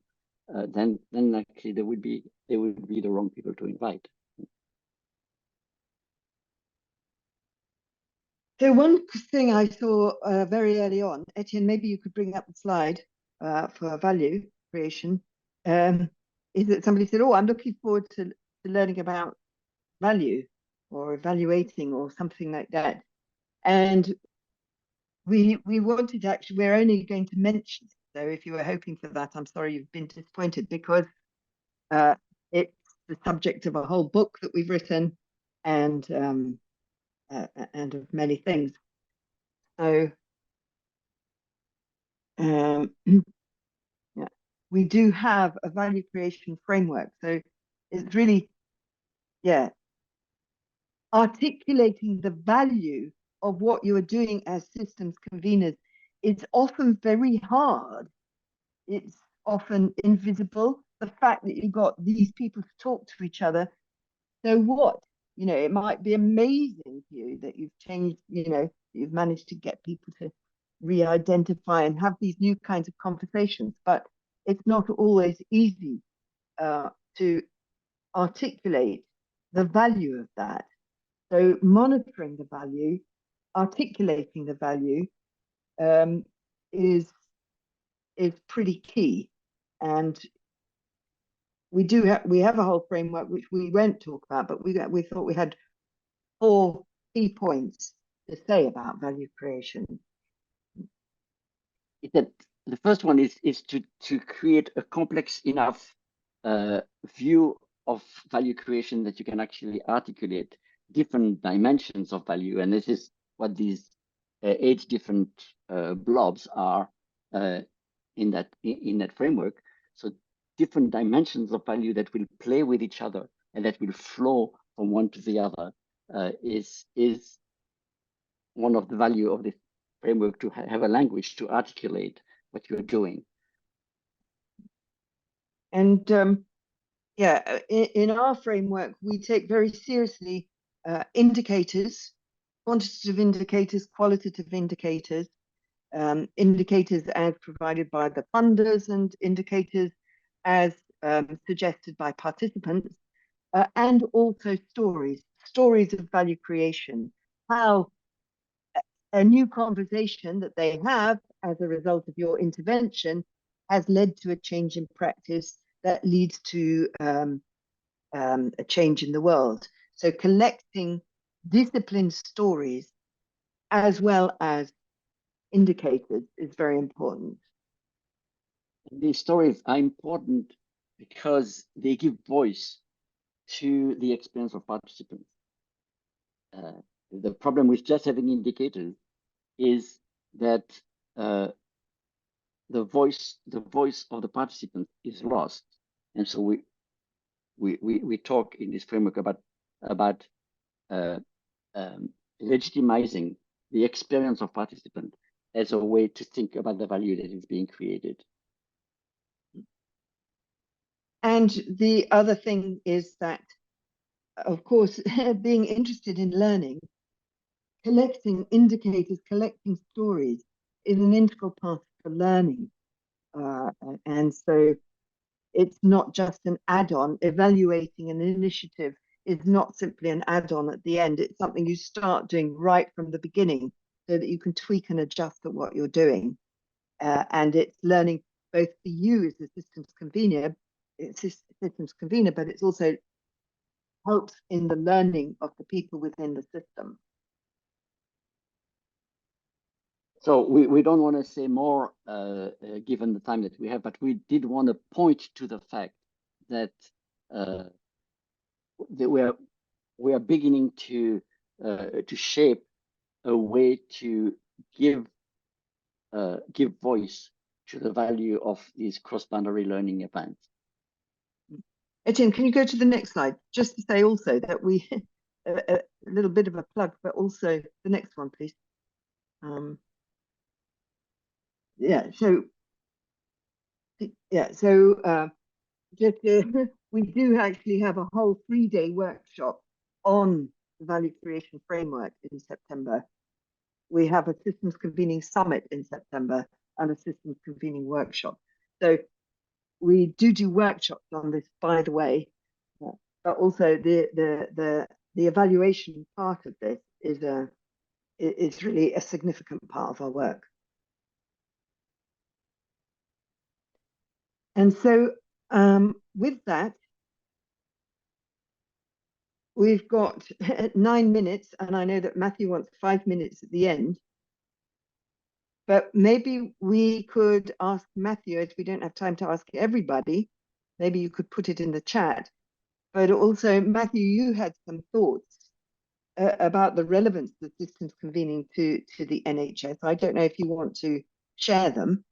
then actually they would be the wrong people to invite. So one thing I saw very early on, Etienne, maybe you could bring up the slide for value creation, is that somebody said, oh, I'm looking forward to learning about value or evaluating or something like that. And we wanted to actually, we're only going to mention, so if you were hoping for that, I'm sorry you've been disappointed, because it's the subject of a whole book that we've written, and of many things. So yeah, we do have a value creation framework. So it's really, yeah, articulating the value of what you are doing as systems conveners. It's often very hard. It's often invisible. The fact that you've got these people to talk to each other. So what? You know, it might be amazing to you that you've changed, you know, you've managed to get people to re-identify and have these new kinds of conversations, but it's not always easy to articulate the value of that. So monitoring the value, articulating the value is pretty key. And we have a whole framework which we won't talk about, but we thought we had 4 key points to say about value creation. That the first one is to create a complex enough view of value creation that you can actually articulate different dimensions of value, and this is what these 8 different blobs are in that framework. So different dimensions of value that will play with each other and that will flow from one to the other is one of the value of this framework, to have a language to articulate what you're doing. And yeah, in our framework, we take very seriously indicators, quantitative indicators, qualitative indicators, indicators as provided by the funders, and indicators as suggested by participants, and also stories of value creation, how a new conversation that they have as a result of your intervention has led to a change in practice that leads to a change in the world. So collecting disciplined stories as well as indicators is very important. These stories are important because they give voice to the experience of participants. The problem with just having indicators is that the voice of the participant is lost. And so we talk in this framework about legitimizing the experience of participant as a way to think about the value that is being created. And the other thing is that, of course, being interested in learning, collecting indicators, collecting stories is an integral part of learning. And so it's not just an add-on. Evaluating an initiative is not simply an add-on at the end. It's something you start doing right from the beginning so that you can tweak and adjust at what you're doing. And it's learning both for you as the systems convener, but it's also helps in the learning of the people within the system. So we don't want to say more given the time that we have, but we did want to point to the fact that, that we are beginning to shape a way to give voice to the value of these cross-boundary learning events. Etienne, can you go to the next slide? Just to say also that we, a little bit of a plug, but also the next one, please. We do actually have a whole 3-day workshop on the value creation framework in September. We have a systems convening summit in September and a systems convening workshop. So we do workshops on this, by the way, but also the evaluation part of this is really a significant part of our work. And so with that, we've got 9 minutes, and I know that Matthew wants 5 minutes at the end. But maybe we could ask Matthew, as we don't have time to ask everybody, maybe you could put it in the chat. But also, Matthew, you had some thoughts about the relevance of systems convening to the NHS. I don't know if you want to share them.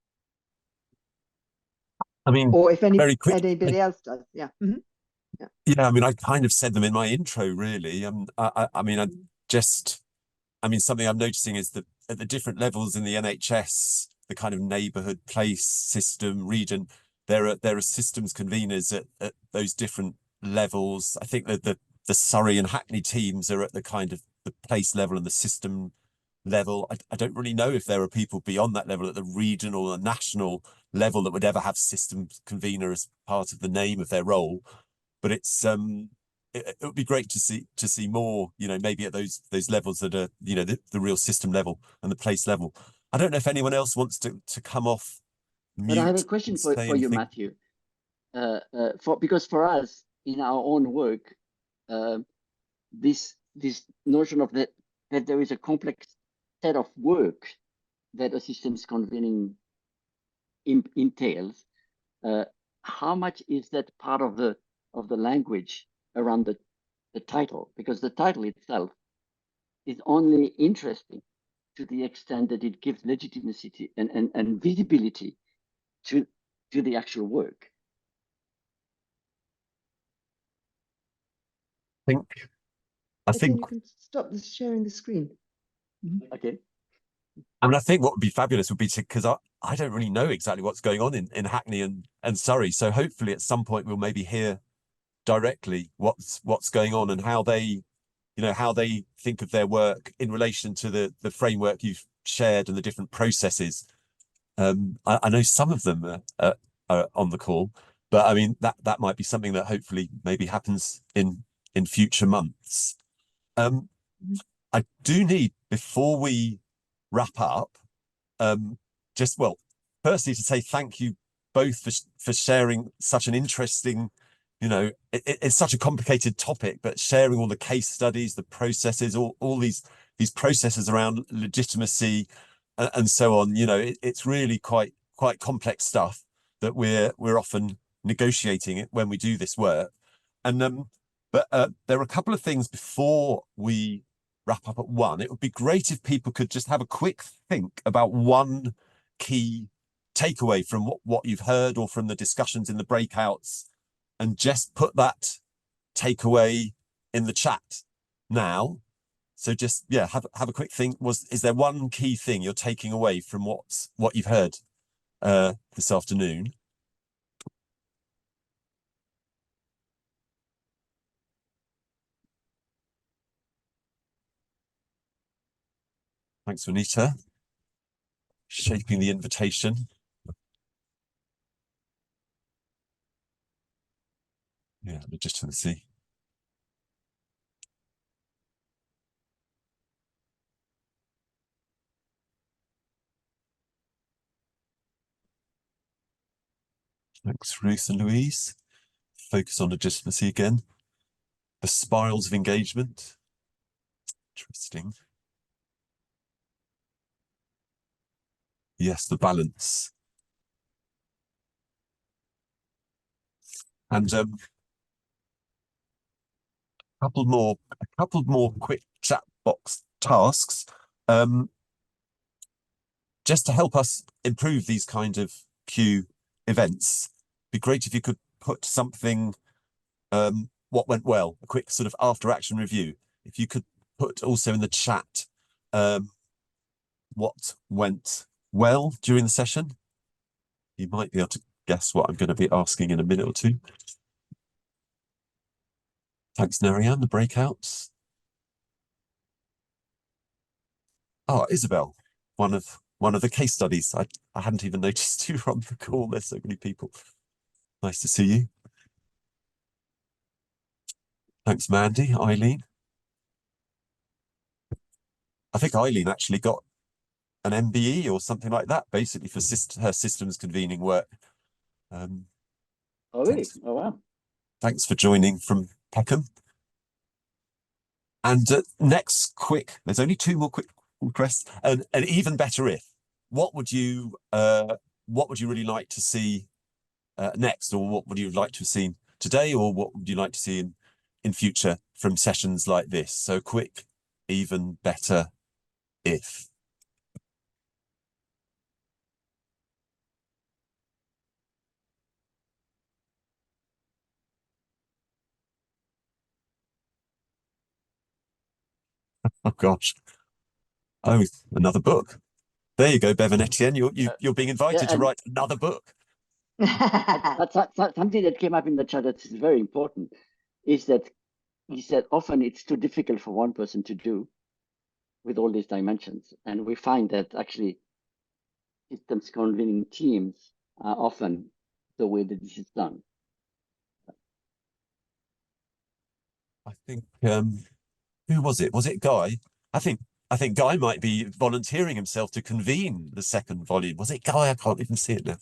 I mean, or if anybody else does. Yeah. Mm-hmm. Yeah, I mean, I kind of said them in my intro, really. I mean, something I'm noticing is that at the different levels in the NHS, the kind of neighbourhood, place, system, region, there are systems conveners at those different levels. I think that the Surrey and Hackney teams are at the kind of the place level and the system level. I don't really know if there are people beyond that level at the regional and national level that would ever have systems convener as part of the name of their role. But it's it would be great to see more, maybe at those levels that are, the real system level and the place level. I don't know if anyone else wants to come off mute. But I have a question for you, Matthew. Because for us in our own work, this notion of that there is a complex set of work that a systems convening entails. How much is that part of the language around the title? Because the title itself is only interesting to the extent that it gives legitimacy and visibility to the actual work. I think you can stop sharing the screen. Okay. I mean, I think what would be fabulous would be because I don't really know exactly what's going on in Hackney and Surrey. So hopefully at some point we'll maybe hear directly what's going on and how they think of their work in relation to the framework you've shared and the different processes. I know some of them are on the call, but I mean that might be something that hopefully maybe happens in future months. I do need, before we wrap up, firstly to say thank you both for sharing such an interesting, it's such a complicated topic, but sharing all the case studies, the processes, all these processes around legitimacy and so on. It's really quite complex stuff that we're often negotiating it when we do this work. And but there are a couple of things before we wrap up at 1. It would be great if people could just have a quick think about one key takeaway from what you've heard or from the discussions in the breakouts, and just put that takeaway in the chat now. So just, yeah, have a quick think. Is there one key thing you're taking away from what you've heard this afternoon? Thanks, Vanita. Shaping the invitation. Yeah, just trying to see. Thanks, Ruth and Louise. Focus on legitimacy again. The spirals of engagement. Interesting. Yes, the balance. And a couple more quick chat box tasks, just to help us improve these kind of Q events. Be great if you could put something, what went well, a quick sort of after action review. If you could put also in the chat what went well during the session, you might be able to guess what I'm going to be asking in a minute or two. Thanks, Narian, the breakouts. Oh, Isabel, one of the case studies. I hadn't even noticed you were on the call. There's so many people. Nice to see you. Thanks, Mandy. Eileen. I think Eileen actually got an MBE or something like that, basically for her systems convening work. Oh, really? Thanks. Oh, wow. Thanks for joining from Peckham. And next, there's only two more quick requests. An even better if. What would you really like to see next, or what would you like to have seen today, or what would you like to see in future from sessions like this? So quick, even better if. Oh gosh. Oh, another book. There you go, Bev and Etienne. You're being invited to write another book. That's something that came up in the chat that's very important, is that he said often it's too difficult for one person to do with all these dimensions. And we find that actually systems convening teams are often the way that this is done. I think who was it? Was it Guy? I think Guy might be volunteering himself to convene the second volume. Was it Guy? I can't even see it now.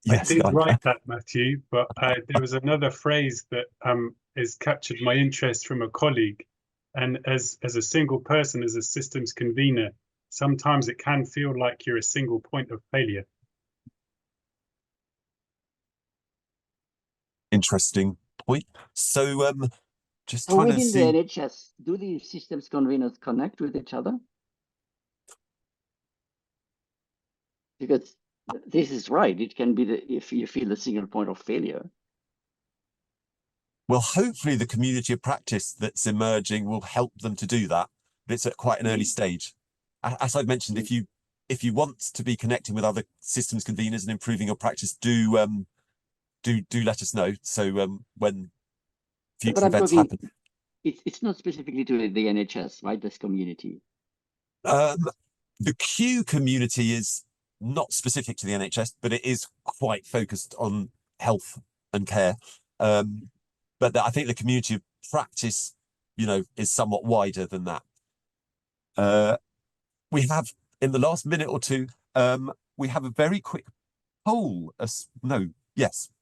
Yes, I did Guy. write that, Matthew, but there was another phrase that has captured my interest from a colleague. And as a single person, as a systems convener, sometimes it can feel like you're a single point of failure. Interesting point. So just So trying to within see. the NHS, do the systems conveners connect with each other? Because this is right. It can be if you feel a single point of failure. Well, hopefully the community of practice that's emerging will help them to do that. But it's at quite an early stage. As I've mentioned, if you want to be connecting with other systems conveners and improving your practice, do let us know. So when future events happen. It's not specifically to the NHS, right? This community. The Q community is not specific to the NHS, but it is quite focused on health and care. But I think the community of practice, is somewhat wider than that. We have, in the last minute or two, we have a very quick poll.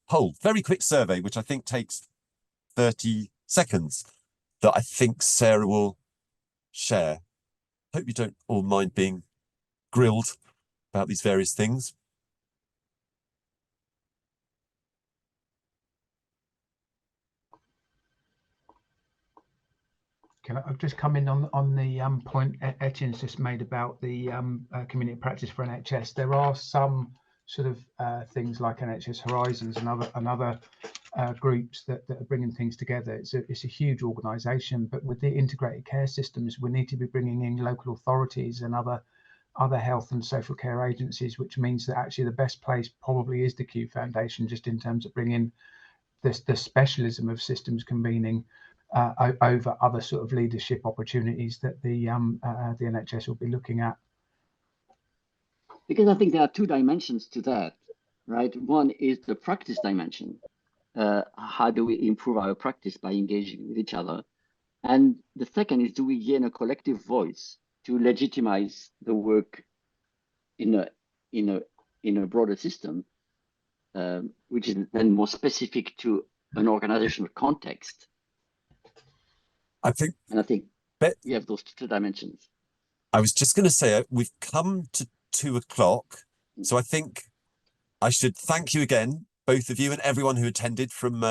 Poll, very quick survey, which I think takes 30 seconds, that I think Sarah will share. Hope you don't all mind being grilled about these various things. Can I just come in on the point Etienne's just made about the community practice for NHS? There are some sort of things like NHS Horizons and other groups that are bringing things together. It's a huge organisation, but with the integrated care systems, we need to be bringing in local authorities and other health and social care agencies, which means that actually the best place probably is the Q Foundation, just in terms of bringing the specialism of systems convening over other sort of leadership opportunities that the NHS will be looking at. Because I think there are two dimensions to that, right? One is the practice dimension. How do we improve our practice by engaging with each other? And the second is, do we gain a collective voice to legitimize the work in a broader system, which is then more specific to an organizational context? I think you have those two dimensions. I was just going to say, we've come to 2 o'clock. So I think I should thank you again, both of you and everyone who attended from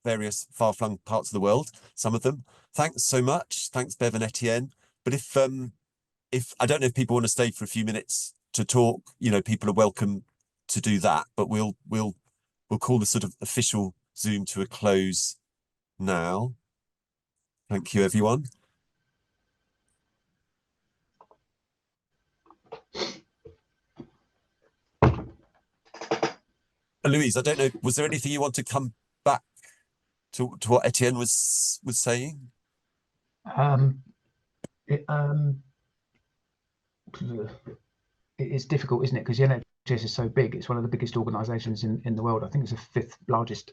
various far-flung parts of the world, some of them. Thanks so much. Thanks, Bev and Etienne. But if I don't know if people want to stay for a few minutes to talk, people are welcome to do that. But we'll call the sort of official Zoom to a close now. Thank you, everyone. Louise, I don't know, was there anything you want to come back to what Etienne was saying? It's difficult, isn't it? Because the NHS is so big. It's one of the biggest organisations in the world. I think it's the 5th largest.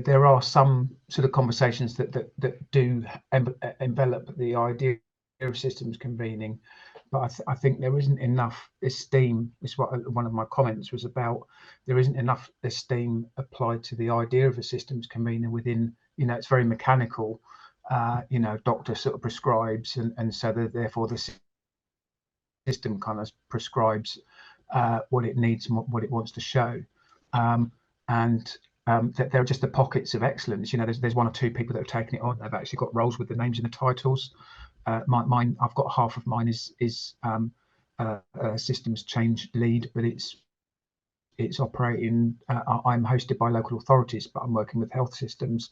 There are some sort of conversations that do envelop the idea of systems convening, but I think there isn't enough esteem. It's what one of my comments was about. There isn't enough esteem applied to the idea of a systems convener within, it's very mechanical. Doctor sort of prescribes, and so therefore the system kind of prescribes what it needs and what it wants to show. That there are just the pockets of excellence. There's 1 or 2 people that have taken it on. They've actually got roles with the names in the titles. Mine, I've got half of mine is systems change lead, but it's operating. I'm hosted by local authorities, but I'm working with health systems.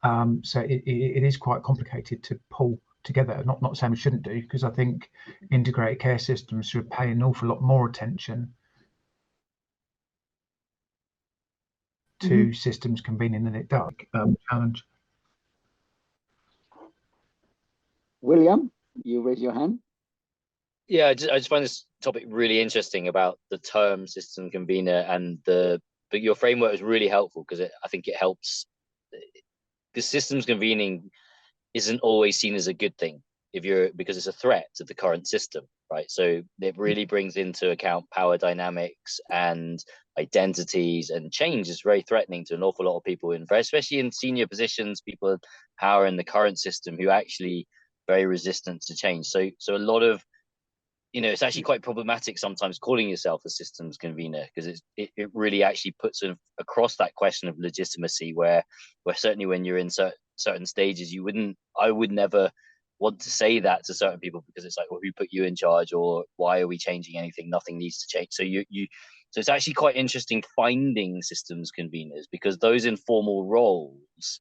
So it is quite complicated to pull together. Not saying we shouldn't do, because I think integrated care systems should pay an awful lot more attention to systems convening than it does. Challenge. William, you raise your hand. Yeah, I just find this topic really interesting about the term system convener, and but your framework is really helpful because I think it helps. Because systems convening isn't always seen as a good thing because it's a threat to the current system, right? So it really brings into account power dynamics and identities, and change is very threatening to an awful lot of people especially in senior positions, people of power in the current system who are actually very resistant to change. So a lot of, it's actually quite problematic sometimes calling yourself a systems convener, because it really actually puts across that question of legitimacy, where certainly when you're in certain stages, I would never want to say that to certain people, because it's like, well, who put you in charge, or why are we changing anything? Nothing needs to change. So so it's actually quite interesting finding systems conveners, because those informal roles,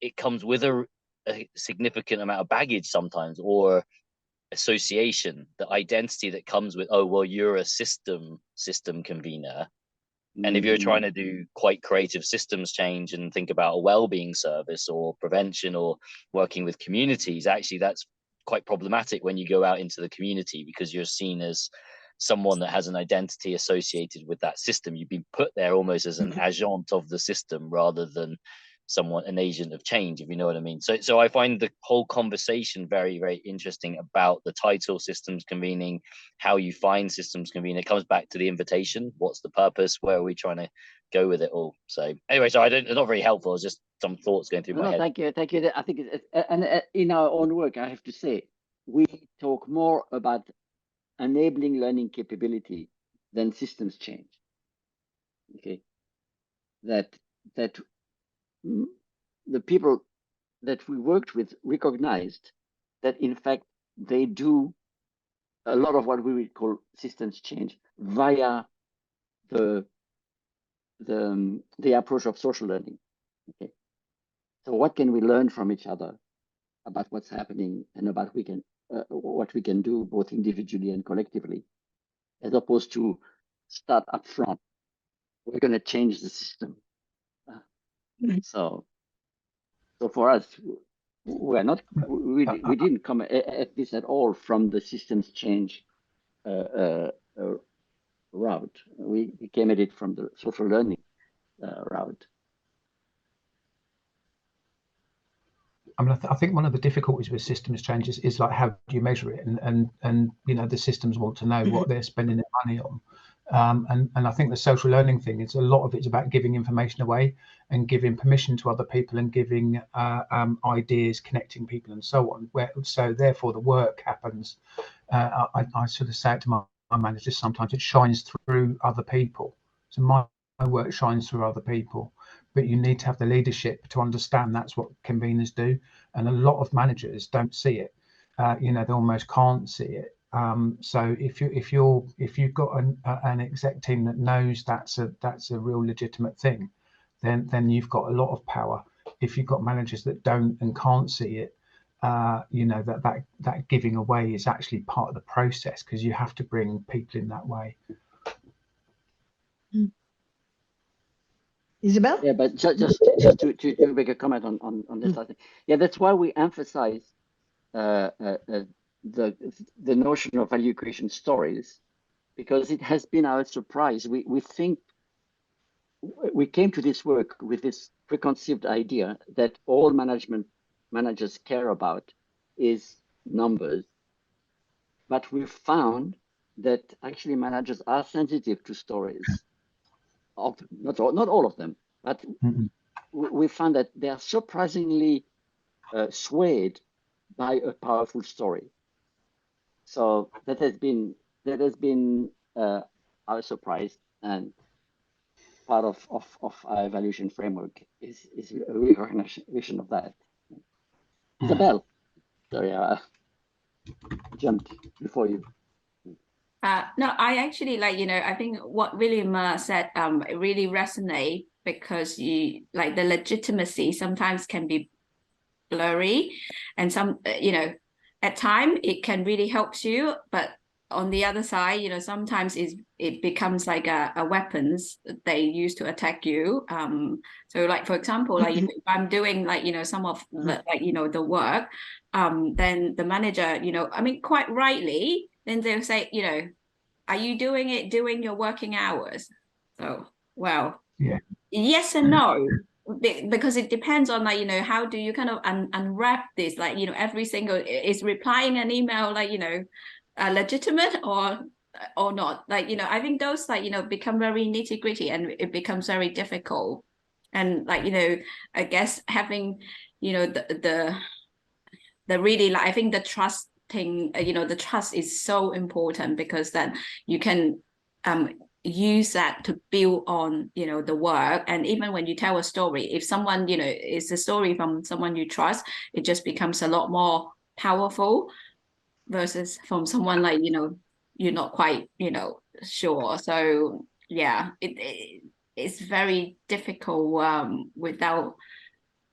it comes with a significant amount of baggage sometimes, or association, the identity that comes with, oh, well, you're a system convener. And if you're trying to do quite creative systems change and think about a well-being service or prevention or working with communities, actually that's quite problematic when you go out into the community, because you're seen as someone that has an identity associated with that system. You've been put there almost as an agent of the system rather than an agent of change, if you know what I mean. So I find the whole conversation very, very interesting about the title systems convening, how you find systems convening. It comes back to the invitation. What's the purpose? Where are we trying to go with it all? So anyway, it's not very helpful. It's just some thoughts going through my head. Thank you. I think and in our own work, I have to say, we talk more about enabling learning capability than systems change. okay, that the people that we worked with recognized that in fact they do a lot of what we would call systems change via the approach of social learning. Okay, so what can we learn from each other about what's happening and about what we can do both individually and collectively, as opposed to start up front. We're going to change the system. So for us, we didn't come at this at all from the systems change route. We came at it from the social learning route. I mean, I think one of the difficulties with systems changes is like, how do you measure it? And you know, the systems want to know what they're spending their money on. And I think the social learning thing is a lot of it's about giving information away and giving permission to other people and giving ideas, connecting people and so on. So therefore the work happens. I sort of say it to my managers sometimes, it shines through other people. So my work shines through other people, but you need to have the leadership to understand that's what conveners do. And a lot of managers don't see it. You know, they almost can't see it. So if you've got an exec team that knows that's a real legitimate thing, then you've got a lot of power. If you've got managers that don't and can't see it, you know, that giving away is actually part of the process, because you have to bring people in that way. Isabel? Yeah, but just to make a comment on this last thing. Yeah, that's why we emphasize the notion of value creation stories, because it has been our surprise. We think we came to this work with this preconceived idea that all managers care about is numbers, but we found that actually managers are sensitive to stories. Not all of them, but we found that they are surprisingly swayed by a powerful story. So that has been our surprise, and part of our evaluation framework is a recognition of that. Isabel, sorry, I jumped before you. No, I actually I think what William said really resonate, because you the legitimacy sometimes can be blurry, and some at time it can really helps you, but on the other side, sometimes it becomes like a weapons they use to attack you. So for example, if I'm doing some of the the work, then the manager, I mean, quite rightly, then they'll say, are you doing it during your working hours? So, well, yeah, yes and no, because it depends on how do you kind of unwrap this, every single is replying an email legitimate or not, I think those become very nitty-gritty, and it becomes very difficult. And I guess having the really I think the trust thing, the trust is so important, because then you can use that to build on the work. And even when you tell a story, if someone is a story from someone you trust, it just becomes a lot more powerful versus from someone you're not quite sure. So yeah, it's very difficult without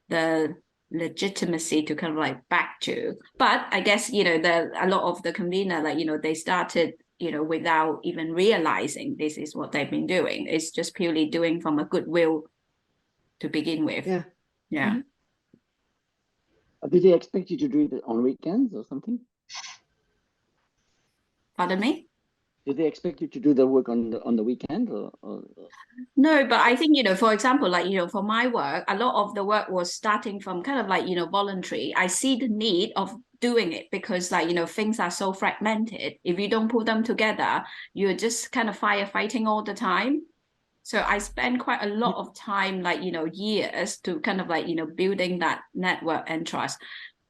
the legitimacy to kind of back to. But I guess a lot of the convener they started without even realizing this is what they've been doing. It's just purely doing from a goodwill to begin with. Yeah. Did they expect you to do it on weekends or something? Pardon me? Did they expect you to do the work on the weekend or? No, but I think, for example, for my work, a lot of the work was starting from kind of voluntary. I see the need of doing it because things are so fragmented. If you don't put them together, you're just kind of firefighting all the time. So I spend quite a lot of time, years to kind of building that network and trust.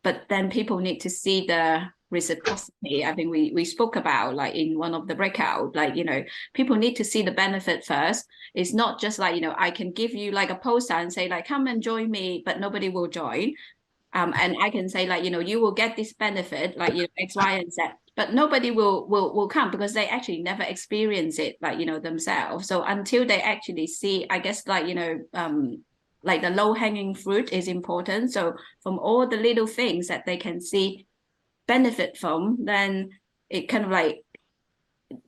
But then people need to see the reciprocity. I think we spoke about, like, in one of the breakout, like, you know, people need to see the benefit first. It's not just like, you know, I can give you like a poster and say like, come and join me, but nobody will join. And I can say like, you know, you will get this benefit, like, you know, X, Y, and Z, but nobody will come because they actually never experience it, like, you know, themselves. So until they actually see, I guess, like, you know, like the low hanging fruit is important. So from all the little things that they can see benefit from, then it kind of like,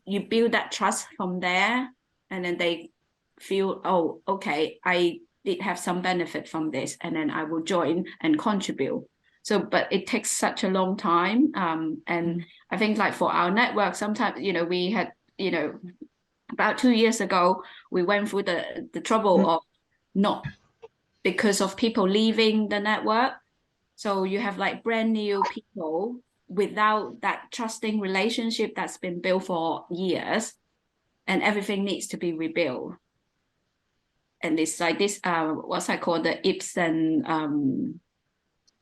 you build that trust from there, and then they feel, oh, okay, I did have some benefit from this, and then I will join and contribute. So, but it takes such a long time. And I think like for our network, sometimes, you know, we had, you know, about 2 years ago, we went through the trouble of not, because of people leaving the network. So you have like brand new people without that trusting relationship that's been built for years, and everything needs to be rebuilt. And it's like this, what's I call the Ibsen,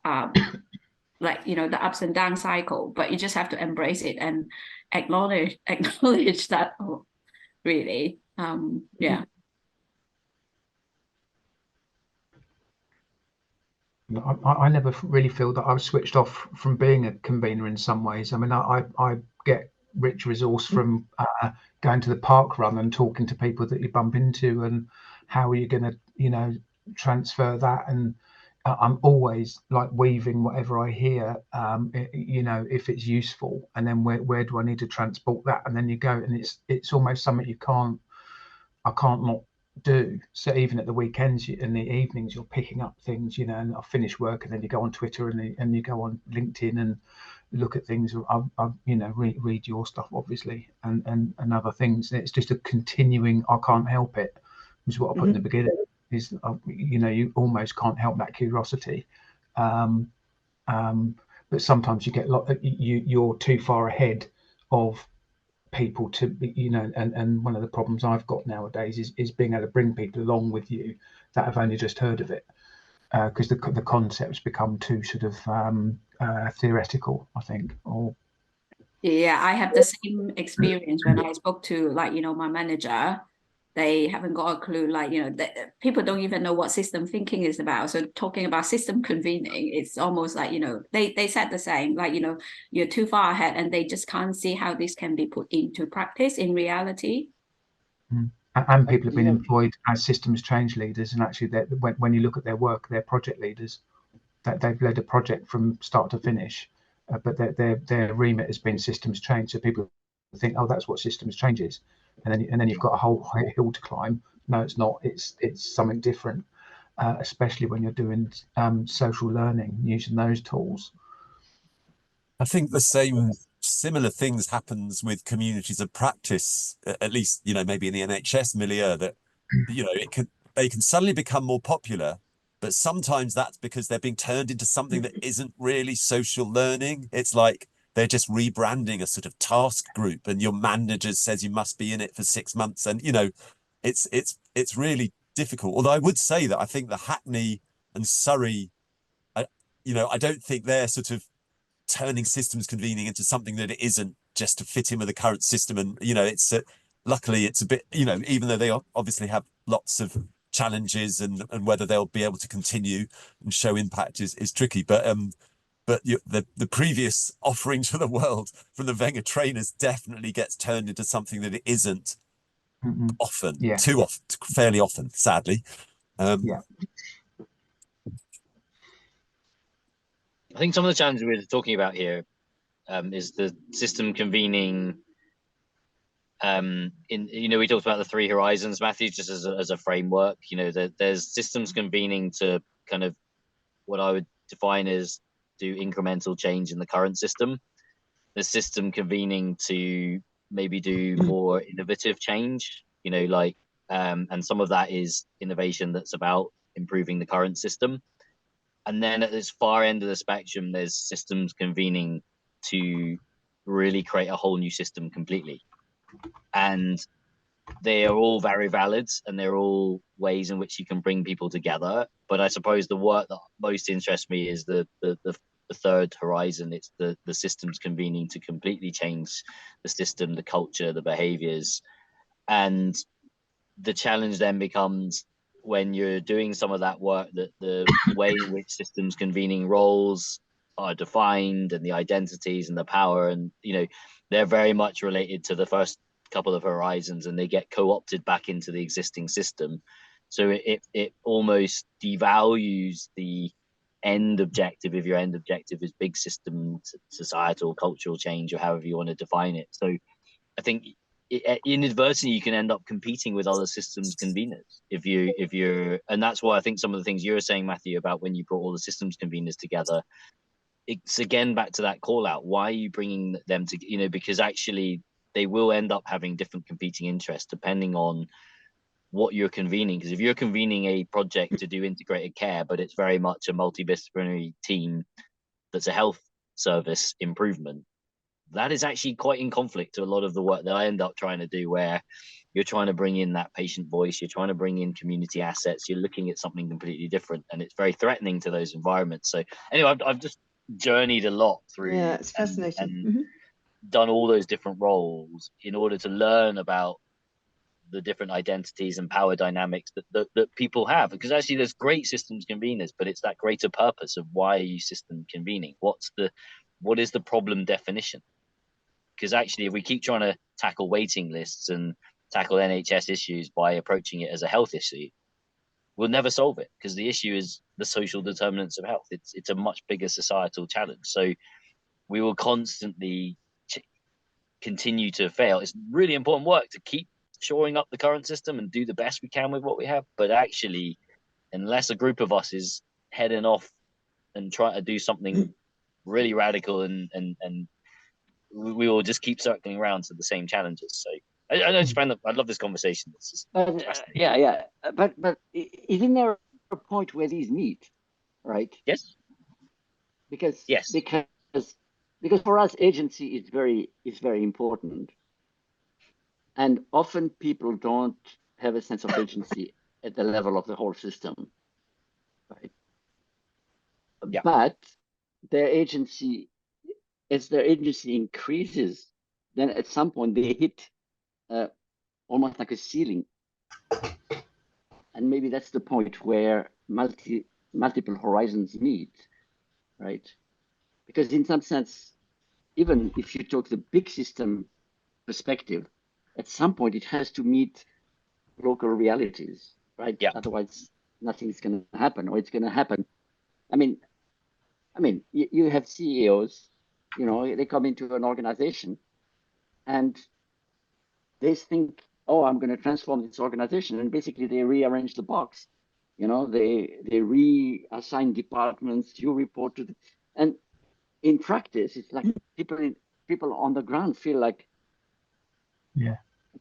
like, you know, the ups and down cycle, but you just have to embrace it and acknowledge that, really. Yeah. I never really feel that I've switched off from being a convener in some ways. I mean, I get rich resource from going to the park run and talking to people that you bump into, and how are you going to, you know, transfer that. And I'm always like weaving whatever I hear, you know, if it's useful, and then where do I need to transport that? And then you go, and it's almost something I can't not do. So even at the weekends in the evenings, you're picking up things, you know, and I'll finish work, and then you go on Twitter, and you go on LinkedIn and look at things. I you know, read your stuff, obviously, and other things. And it's just a continuing, I can't help it, is what I put in the beginning, is, you know, you almost can't help that curiosity. But sometimes you get you're too far ahead of people to, you know, and one of the problems I've got nowadays is being able to bring people along with you that have only just heard of it, because the concepts become too sort of theoretical, I think. Or Yeah, I have the same experience when I spoke to, like, you know, my manager. They haven't got a clue, like, you know, people don't even know what system thinking is about. So talking about system convening, it's almost like, you know, they said the same, like, you know, you're too far ahead, and they just can't see how this can be put into practice in reality. And people have been employed as systems change leaders, and actually when you look at their work, they're project leaders, that they've led a project from start to finish, but their remit has been systems change. So people think, oh, that's what systems change is, and then you've got a whole hill to climb. No, it's not. It's something different, especially when you're doing social learning using those tools. I think the similar things happens with communities of practice, at least, you know, maybe in the NHS milieu, that, you know, they can suddenly become more popular, but sometimes that's because they're being turned into something that isn't really social learning. It's like they're just rebranding a sort of task group, and your manager says you must be in it for 6 months, and, you know, it's really difficult. Although I would say that I think the Hackney and Surrey, you know, I don't think they're sort of turning systems convening into something that it isn't, just to fit in with the current system. And, you know, it's luckily it's a bit, you know, even though they obviously have lots of challenges, and whether they'll be able to continue and show impact is tricky. But the previous offering to the world from the Wenger-Trayners definitely gets turned into something that it isn't often, too often, fairly often, sadly. Yeah. I think some of the challenges we're talking about here is the system convening. You know, we talked about the 3 horizons, Matthew, just as a framework. You know, there's systems convening to kind of what I would define as do incremental change in the current system. There's system convening to maybe do more innovative change. You know, like and some of that is innovation that's about improving the current system. And then at this far end of the spectrum, there's systems convening to really create a whole new system completely. And they are all very valid, and they're all ways in which you can bring people together. But I suppose the work that most interests me is the the third horizon. It's the systems convening to completely change the system, the culture, the behaviors. And the challenge then becomes, when you're doing some of that work, that the way in which systems convening roles are defined and the identities and the power, and they're very much related to the first couple of horizons, and they get co-opted back into the existing system. So it almost devalues the end objective, if your end objective is big system, societal, cultural change, or however you want to define it. So I think inadvertently you can end up competing with other systems conveners if you're, and that's why I think some of the things you were saying, Matthew, about when you brought all the systems conveners together, it's again back to that call out. Why are you bringing them to, because actually they will end up having different competing interests depending on what you're convening. Because if you're convening a project to do integrated care, but it's very much a multidisciplinary team that's a health service improvement, that is actually quite in conflict to a lot of the work that I end up trying to do, where you're trying to bring in that patient voice, you're trying to bring in community assets, you're looking at something completely different, and it's very threatening to those environments. So anyway, I've just journeyed a lot through, yeah, it's fascinating, and done all those different roles in order to learn about the different identities and power dynamics that people have. Because actually there's great systems conveners, but it's that greater purpose of why are you system convening? What is the problem definition? Because actually, if we keep trying to tackle waiting lists and tackle NHS issues by approaching it as a health issue, we'll never solve it, because the issue is the social determinants of health. It's a much bigger societal challenge. So we will constantly continue to fail. It's really important work to keep shoring up the current system and do the best we can with what we have. But actually, unless a group of us is heading off and trying to do something really radical, and we will just keep circling around to the same challenges. So I just find that I love this conversation. It's just but isn't there a point where these meet, right? Yes. Because for us, agency is very important, and often people don't have a sense of agency at the level of the whole system, right? Yeah. But their agency, as their agency increases, then at some point they hit almost like a ceiling. And maybe that's the point where multiple horizons meet, right? Because in some sense, even if you talk the big system perspective, at some point it has to meet local realities, right? Yeah. Otherwise, nothing's going to happen, or it's going to happen. I mean, you have CEOs, they come into an organization and they think, oh, I'm going to transform this organization. And basically they rearrange the box. They reassign departments, you report to them. And in practice, it's like people on the ground feel like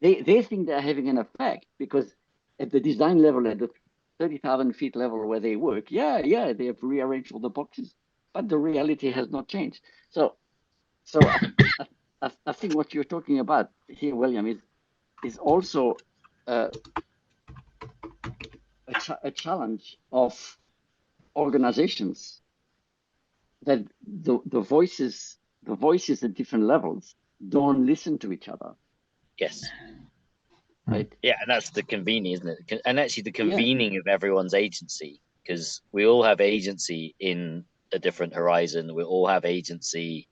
they think they're having an effect, because at the design level, at the 30,000 feet level where they work, they have rearranged all the boxes, but the reality has not changed. So I think what you're talking about here, William, is also a challenge of organizations, that the voices at different levels don't listen to each other. Yes. Right. Yeah, and that's the convening, isn't it? And actually the convening of everyone's agency, because we all have agency in a different horizon. We all have agency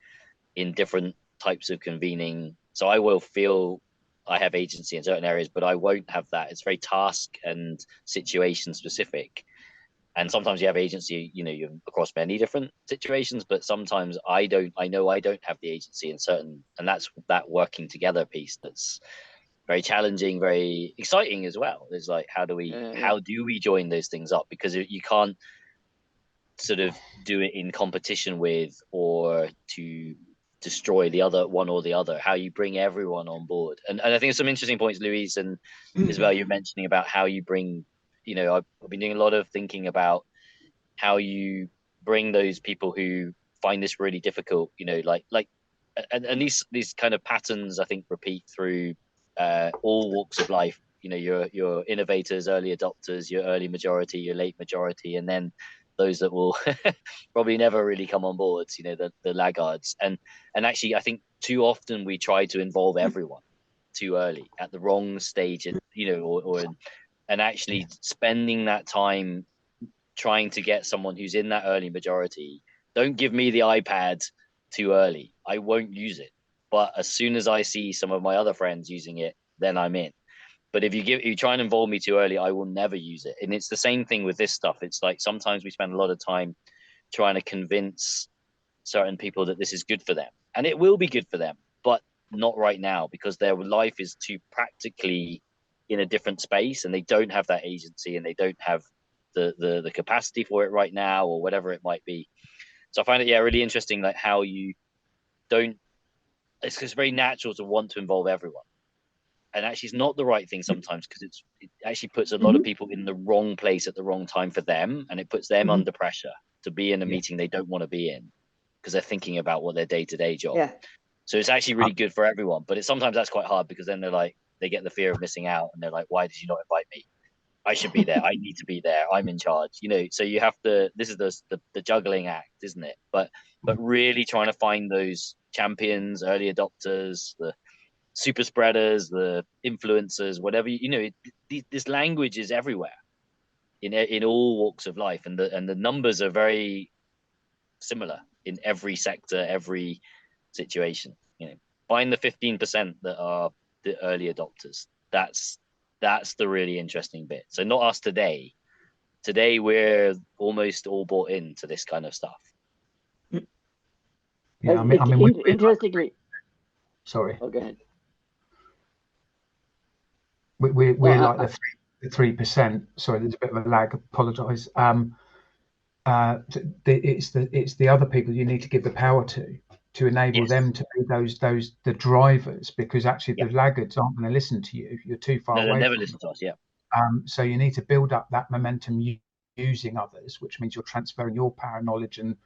in different types of convening. So I will feel I have agency in certain areas, but I won't have that. It's very task and situation specific. And sometimes you have agency, you're across many different situations, but sometimes I know I don't have the agency in certain, and that's that working together piece that's very challenging, very exciting as well. It's like, how do we join those things up? Because you can't sort of do it in competition with, or to destroy the other one or the other. How you bring everyone on board. And I think there's some interesting points, Louise and Isabel, you're mentioning about how you bring, I've been doing a lot of thinking about how you bring those people who find this really difficult, and these kind of patterns, I think, repeat through all walks of life. Your innovators, early adopters, your early majority, your late majority, and then those that will probably never really come on board, you know, the laggards. And actually, I think too often we try to involve everyone too early at the wrong stage, you know, and actually spending that time trying to get someone who's in that early majority. Don't give me the iPad too early. I won't use it. But as soon as I see some of my other friends using it, then I'm in. But if you try and involve me too early, I will never use it. And it's the same thing with this stuff. It's like sometimes we spend a lot of time trying to convince certain people that this is good for them. And it will be good for them, but not right now, because their life is too practically in a different space and they don't have that agency and they don't have the capacity for it right now, or whatever it might be. So I find it, really interesting, like how you don't, it's very natural to want to involve everyone. And actually it's not the right thing sometimes, because it actually puts a lot of people in the wrong place at the wrong time for them, and it puts them under pressure to be in a meeting they don't want to be in, because they're thinking about what their day-to-day job. So it's actually really good for everyone, but sometimes that's quite hard, because then they're like, they get the fear of missing out, and they're like, why did you not invite me? I should be there. I need to be there. I'm in charge, you know. So you have to, this is the juggling act, isn't it? But really trying to find those champions, early adopters, the super spreaders, the influencers, whatever, you know, this language is everywhere in all walks of life, and the numbers are very similar in every sector, every situation. You know, find the 15% that are the early adopters. That's the really interesting bit. So not us today. Today we're almost all bought into this kind of stuff. Yeah, interestingly. Sorry. Oh, go ahead. We're like the 3%. Sorry, there's a bit of a lag. Apologise. It's the other people you need to give the power to enable them to be the drivers, because actually the laggards aren't going to listen to you. You're too far away. They'll never listen to us. So you need to build up that momentum using others, which means you're transferring your power, knowledge, and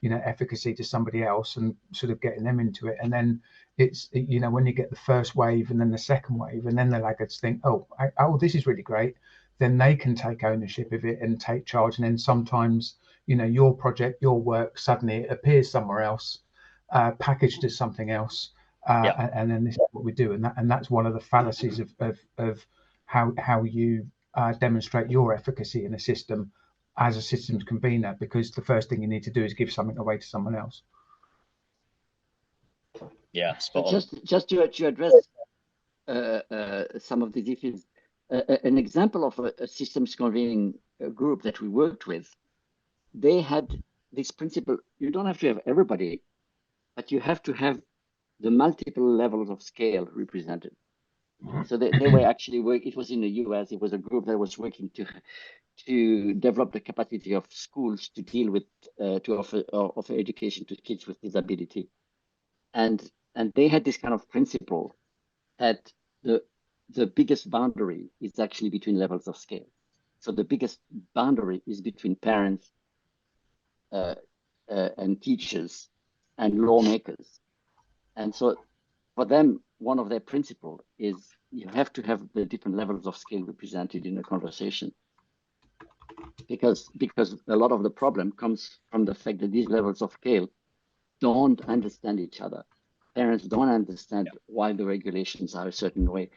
efficacy to somebody else, and sort of getting them into it. And then it's, when you get the first wave and then the second wave, and then the laggards think, oh, this is really great, then they can take ownership of it and take charge. And then sometimes, your project, your work, suddenly it appears somewhere else, packaged as something else, and then this is what we do. And that's one of the fallacies of how you demonstrate your efficacy in a system as a systems convener, because the first thing you need to do is give something away to someone else. Yeah, spot on. Just to address some of these issues, an example of a systems convening group that we worked with, they had this principle: you don't have to have everybody, but you have to have the multiple levels of scale represented. So they were actually working. It was in the US. It was a group that was working to develop the capacity of schools to deal with to offer education to kids with disability, and they had this kind of principle that the biggest boundary is actually between levels of scale. So the biggest boundary is between parents and teachers and lawmakers, and so for them, one of their principles is you have to have the different levels of scale represented in a conversation, because a lot of the problem comes from the fact that these levels of scale don't understand each other. Parents don't understand why the regulations are a certain way.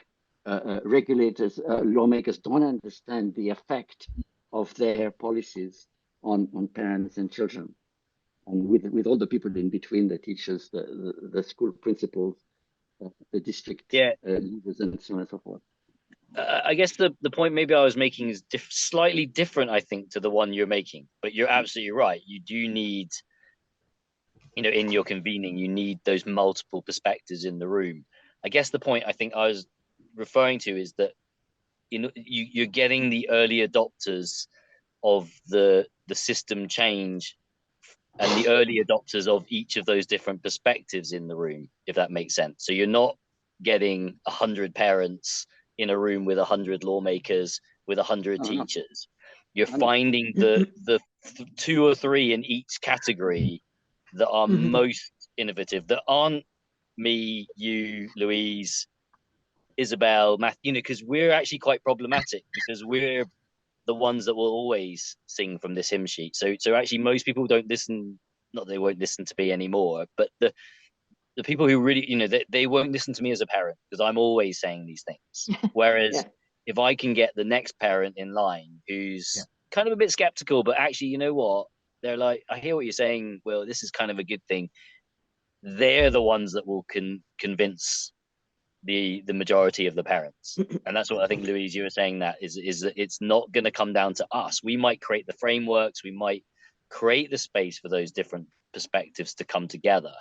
Regulators, lawmakers don't understand the effect of their policies on parents and children, and with all the people in between, the teachers, the school principals, the district leaders, and so on and so forth. I guess the point maybe I was making is slightly different, I think, to the one you're making, but you're absolutely right. You do need, in your convening, you need those multiple perspectives in the room. I guess the point I think I was referring to is that, you're getting the early adopters of the system change and the early adopters of each of those different perspectives in the room, if that makes sense. So you're not getting 100 parents in a room with 100 lawmakers, with 100 teachers. You're finding the 2 or 3 in each category that are most innovative, that aren't me, you, Louise, Isabel, Matthew, because we're actually quite problematic, because we're the ones that will always sing from this hymn sheet. So actually most people don't listen, not that they won't listen to me anymore, but the people who really, you know, they won't listen to me as a parent because I'm always saying these things. Whereas if I can get the next parent in line who's kind of a bit skeptical, but actually, you know what, they're like, I hear what you're saying, Will, this is kind of a good thing. They're the ones that will convince the majority of the parents. And that's what I think, Louise, you were saying, that is that it's not going to come down to us. We might create the frameworks, we might create the space for those different perspectives to come together,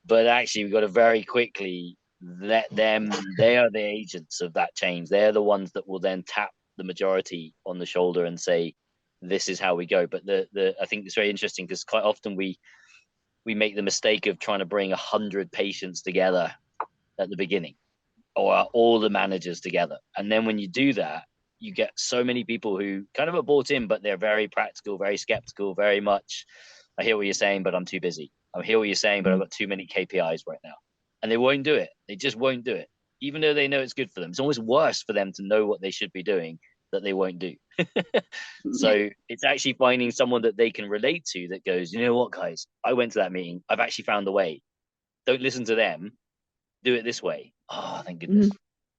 but actually we've got to very quickly let them, they are the agents of that change. They're the ones that will then tap the majority on the shoulder and say, this is how we go. But I think it's very interesting because quite often we make the mistake of trying to bring 100 patients together at the beginning, or all the managers together. And then when you do that, you get so many people who kind of are bought in, but they're very practical, very skeptical, very much, I hear what you're saying, but I'm too busy. I hear what you're saying, but I've got too many KPIs right now. And they won't do it. They just won't do it, even though they know it's good for them. It's almost worse for them to know what they should be doing that they won't do. So it's actually finding someone that they can relate to that goes, you know what, guys, I went to that meeting. I've actually found the way. Don't listen to them. Do it this way. Oh, thank goodness.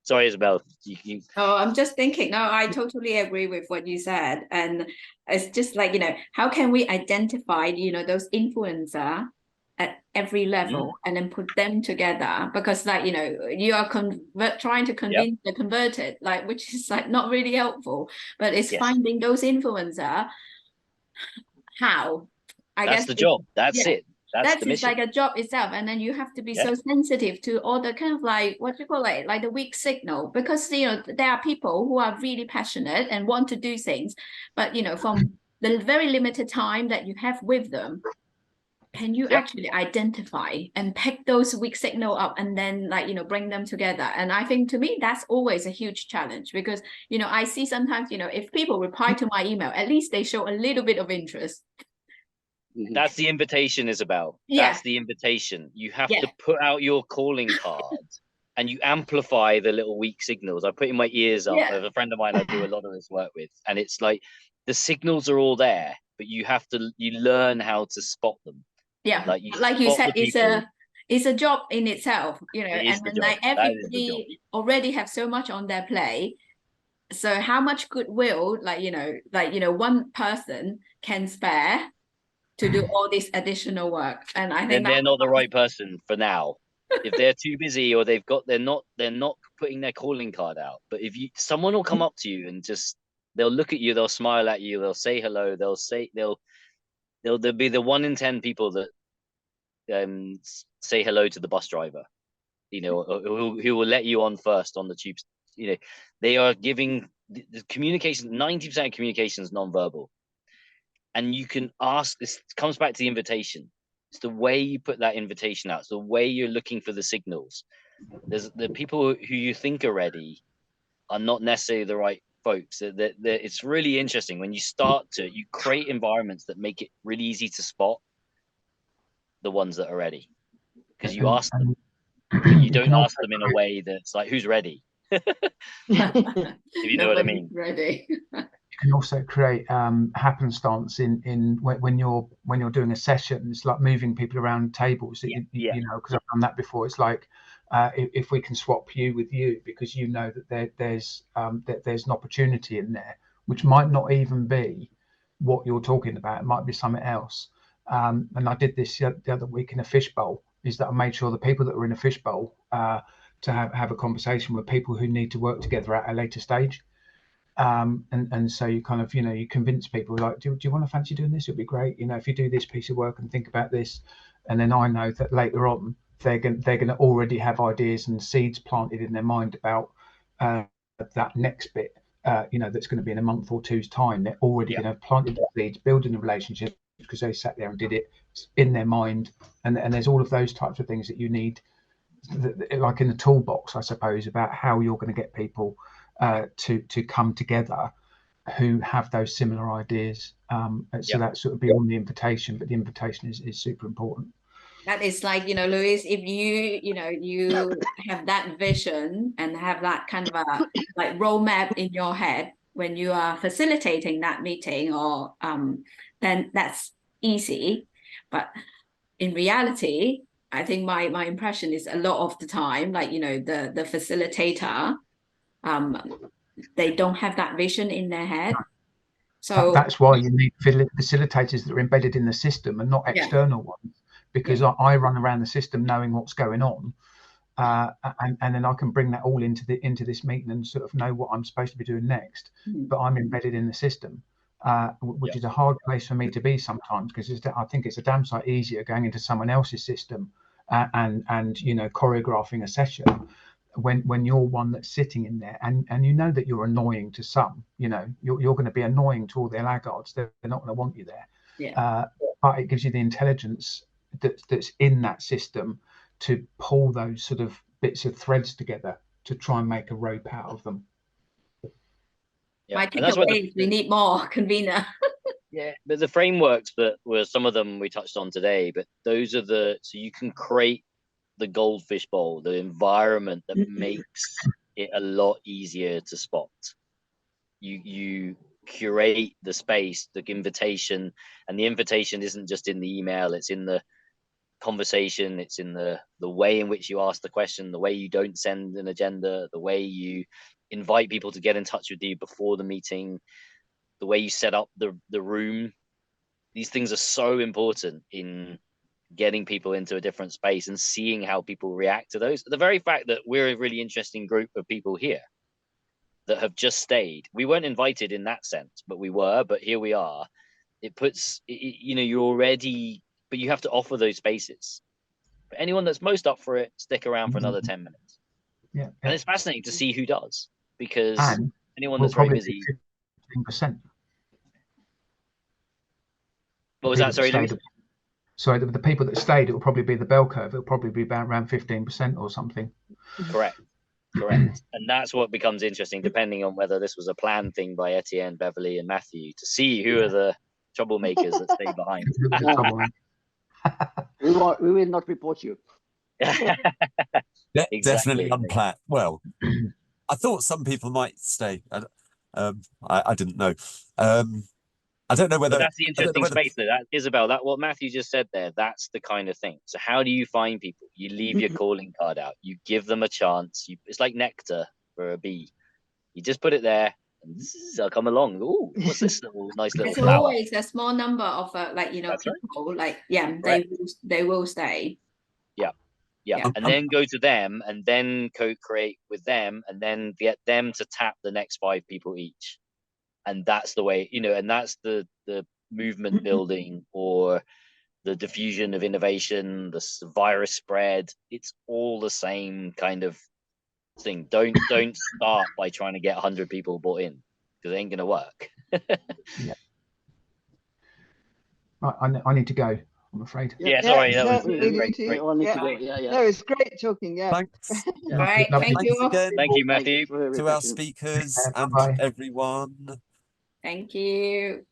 Sorry, Isabel. Oh, I'm just thinking. No, I totally agree with what you said. And it's just like, you know, how can we identify, you know, those influencer at every level and then put them together? Because like, you know, you are trying to convince the converted, like, which is like not really helpful, but it's finding those influencer. How? That's the job. That's it. That's the mission. Like a job itself, and then you have to be so sensitive to all the kind of like, what you call it, like the weak signal, because you know there are people who are really passionate and want to do things, but you know from the very limited time that you have with them, can you actually identify and pick those weak signal up and then like, you know, bring them together? And I think to me that's always a huge challenge, because you know I see sometimes, you know, if people reply to my email, at least they show a little bit of interest. That's the invitation, Isabel. That's the invitation. You have to put out your calling card and you amplify the little weak signals. I put in my ears up. There's a friend of mine I do a lot of this work with, and it's like the signals are all there, but you learn how to spot them. Like you said, it's a job in itself, you know, and then like everybody already have so much on their plate. So how much goodwill, like you know, one person can spare to do all this additional work? And I think they're not the right person for now. If they're too busy or they're not putting their calling card out. But if someone will come up to you and they'll look at you, they'll smile at you, they'll say hello, there'll be the 1 in 10 people that say hello to the bus driver, you know, who will let you on first on the tubes. You know, they are giving the communication. 90% of communication is nonverbal. And you can ask, this comes back to the invitation. It's the way you put that invitation out. It's the way you're looking for the signals. There's the people who you think are ready are not necessarily the right folks. It's really interesting when you you create environments that make it really easy to spot the ones that are ready. Because you ask them, you don't ask them in a way that's like, who's ready? If you know what I mean. Ready. You can also create happenstance in when you're doing a session. It's like moving people around tables. You know, because I've done that before. It's like if we can swap you with you, because you know that there's an opportunity in there, which might not even be what you're talking about. It might be something else. And I did this the other week in a fishbowl. Is that I made sure the people that were in a fishbowl to have a conversation with people who need to work together at a later stage. And so you kind of, you know, you convince people like, do you want to fancy doing this? It'd be great, you know, if you do this piece of work and think about this. And then I know that later on they're going to already have ideas and seeds planted in their mind about that next bit, you know, that's going to be in a month or two's time. They're already going to have planted the seeds, building a relationship because they sat there and did it in their mind. And there's all of those types of things that you need, like in the toolbox, I suppose, about how you're going to get people to come together who have those similar ideas. So that's sort of beyond the invitation, but the invitation is super important. That is like, you know, Louise, if you have that vision and have that kind of a like roadmap in your head, when you are facilitating that meeting, or then that's easy. But in reality, I think my impression is a lot of the time, like, you know, the facilitator, they don't have that vision in their head. So that's why you need facilitators that are embedded in the system and not external ones, because I run around the system knowing what's going on, and then I can bring that all into this meeting and sort of know what I'm supposed to be doing next. But I'm embedded in the system, which is a hard place for me to be sometimes, because I think it's a damn sight easier going into someone else's system and you know, choreographing a session when you're one that's sitting in there and you know that you're annoying to some. You know, you're going to be annoying to all their laggards. They're not going to want you there. But it gives you the intelligence that's in that system to pull those sort of bits of threads together to try and make a rope out of them. My takeaway is we need more convener. But the frameworks that were, some of them we touched on today, but those are so you can create the goldfish bowl, the environment that makes it a lot easier to spot. You curate the space, the invitation, and the invitation isn't just in the email, it's in the conversation, it's in the way in which you ask the question, the way you don't send an agenda, the way you invite people to get in touch with you before the meeting, the way you set up the room. These things are so important in getting people into a different space and seeing how people react to those. The very fact that we're a really interesting group of people here that have just stayed, we weren't invited in that sense, but we were, but here we are. It puts, you know, you're already, but you have to offer those spaces. For anyone that's most up for it, stick around for another 10 minutes. And it's fascinating to see who does, because anyone that's very busy. 15%. What was that? Sorry, so the people that stayed, it will probably be the bell curve. It'll probably be about around 15% or something. Correct. And that's what becomes interesting, depending on whether this was a planned thing by Etienne, Beverly, and Matthew, to see who are the troublemakers that stay behind. We will not report you. Definitely unplanned. Well, I thought some people might stay. I didn't know. I don't know whether. But that's the interesting space, though. That, Isabel, that what Matthew just said there, that's the kind of thing. So how do you find people? You leave your calling card out. You give them a chance. It's like nectar for a bee. You just put it there, and they'll come along. Oh, what's this nice little flower? There's always a small number of like, you know, that's people right. Like they will stay. Yeah. And then go to them, and then co-create with them, and then get them to tap the next 5 people each. And that's the way, you know, and that's the movement building, or the diffusion of innovation, the virus spread. It's all the same kind of thing. Don't start by trying to get 100 people bought in, because it ain't gonna work. I need to go, I'm afraid. Sorry, that was great. No, it's great talking. Thanks. All right, thank you. Again. Thank you, Matthew. To our speakers and everyone. Thank you.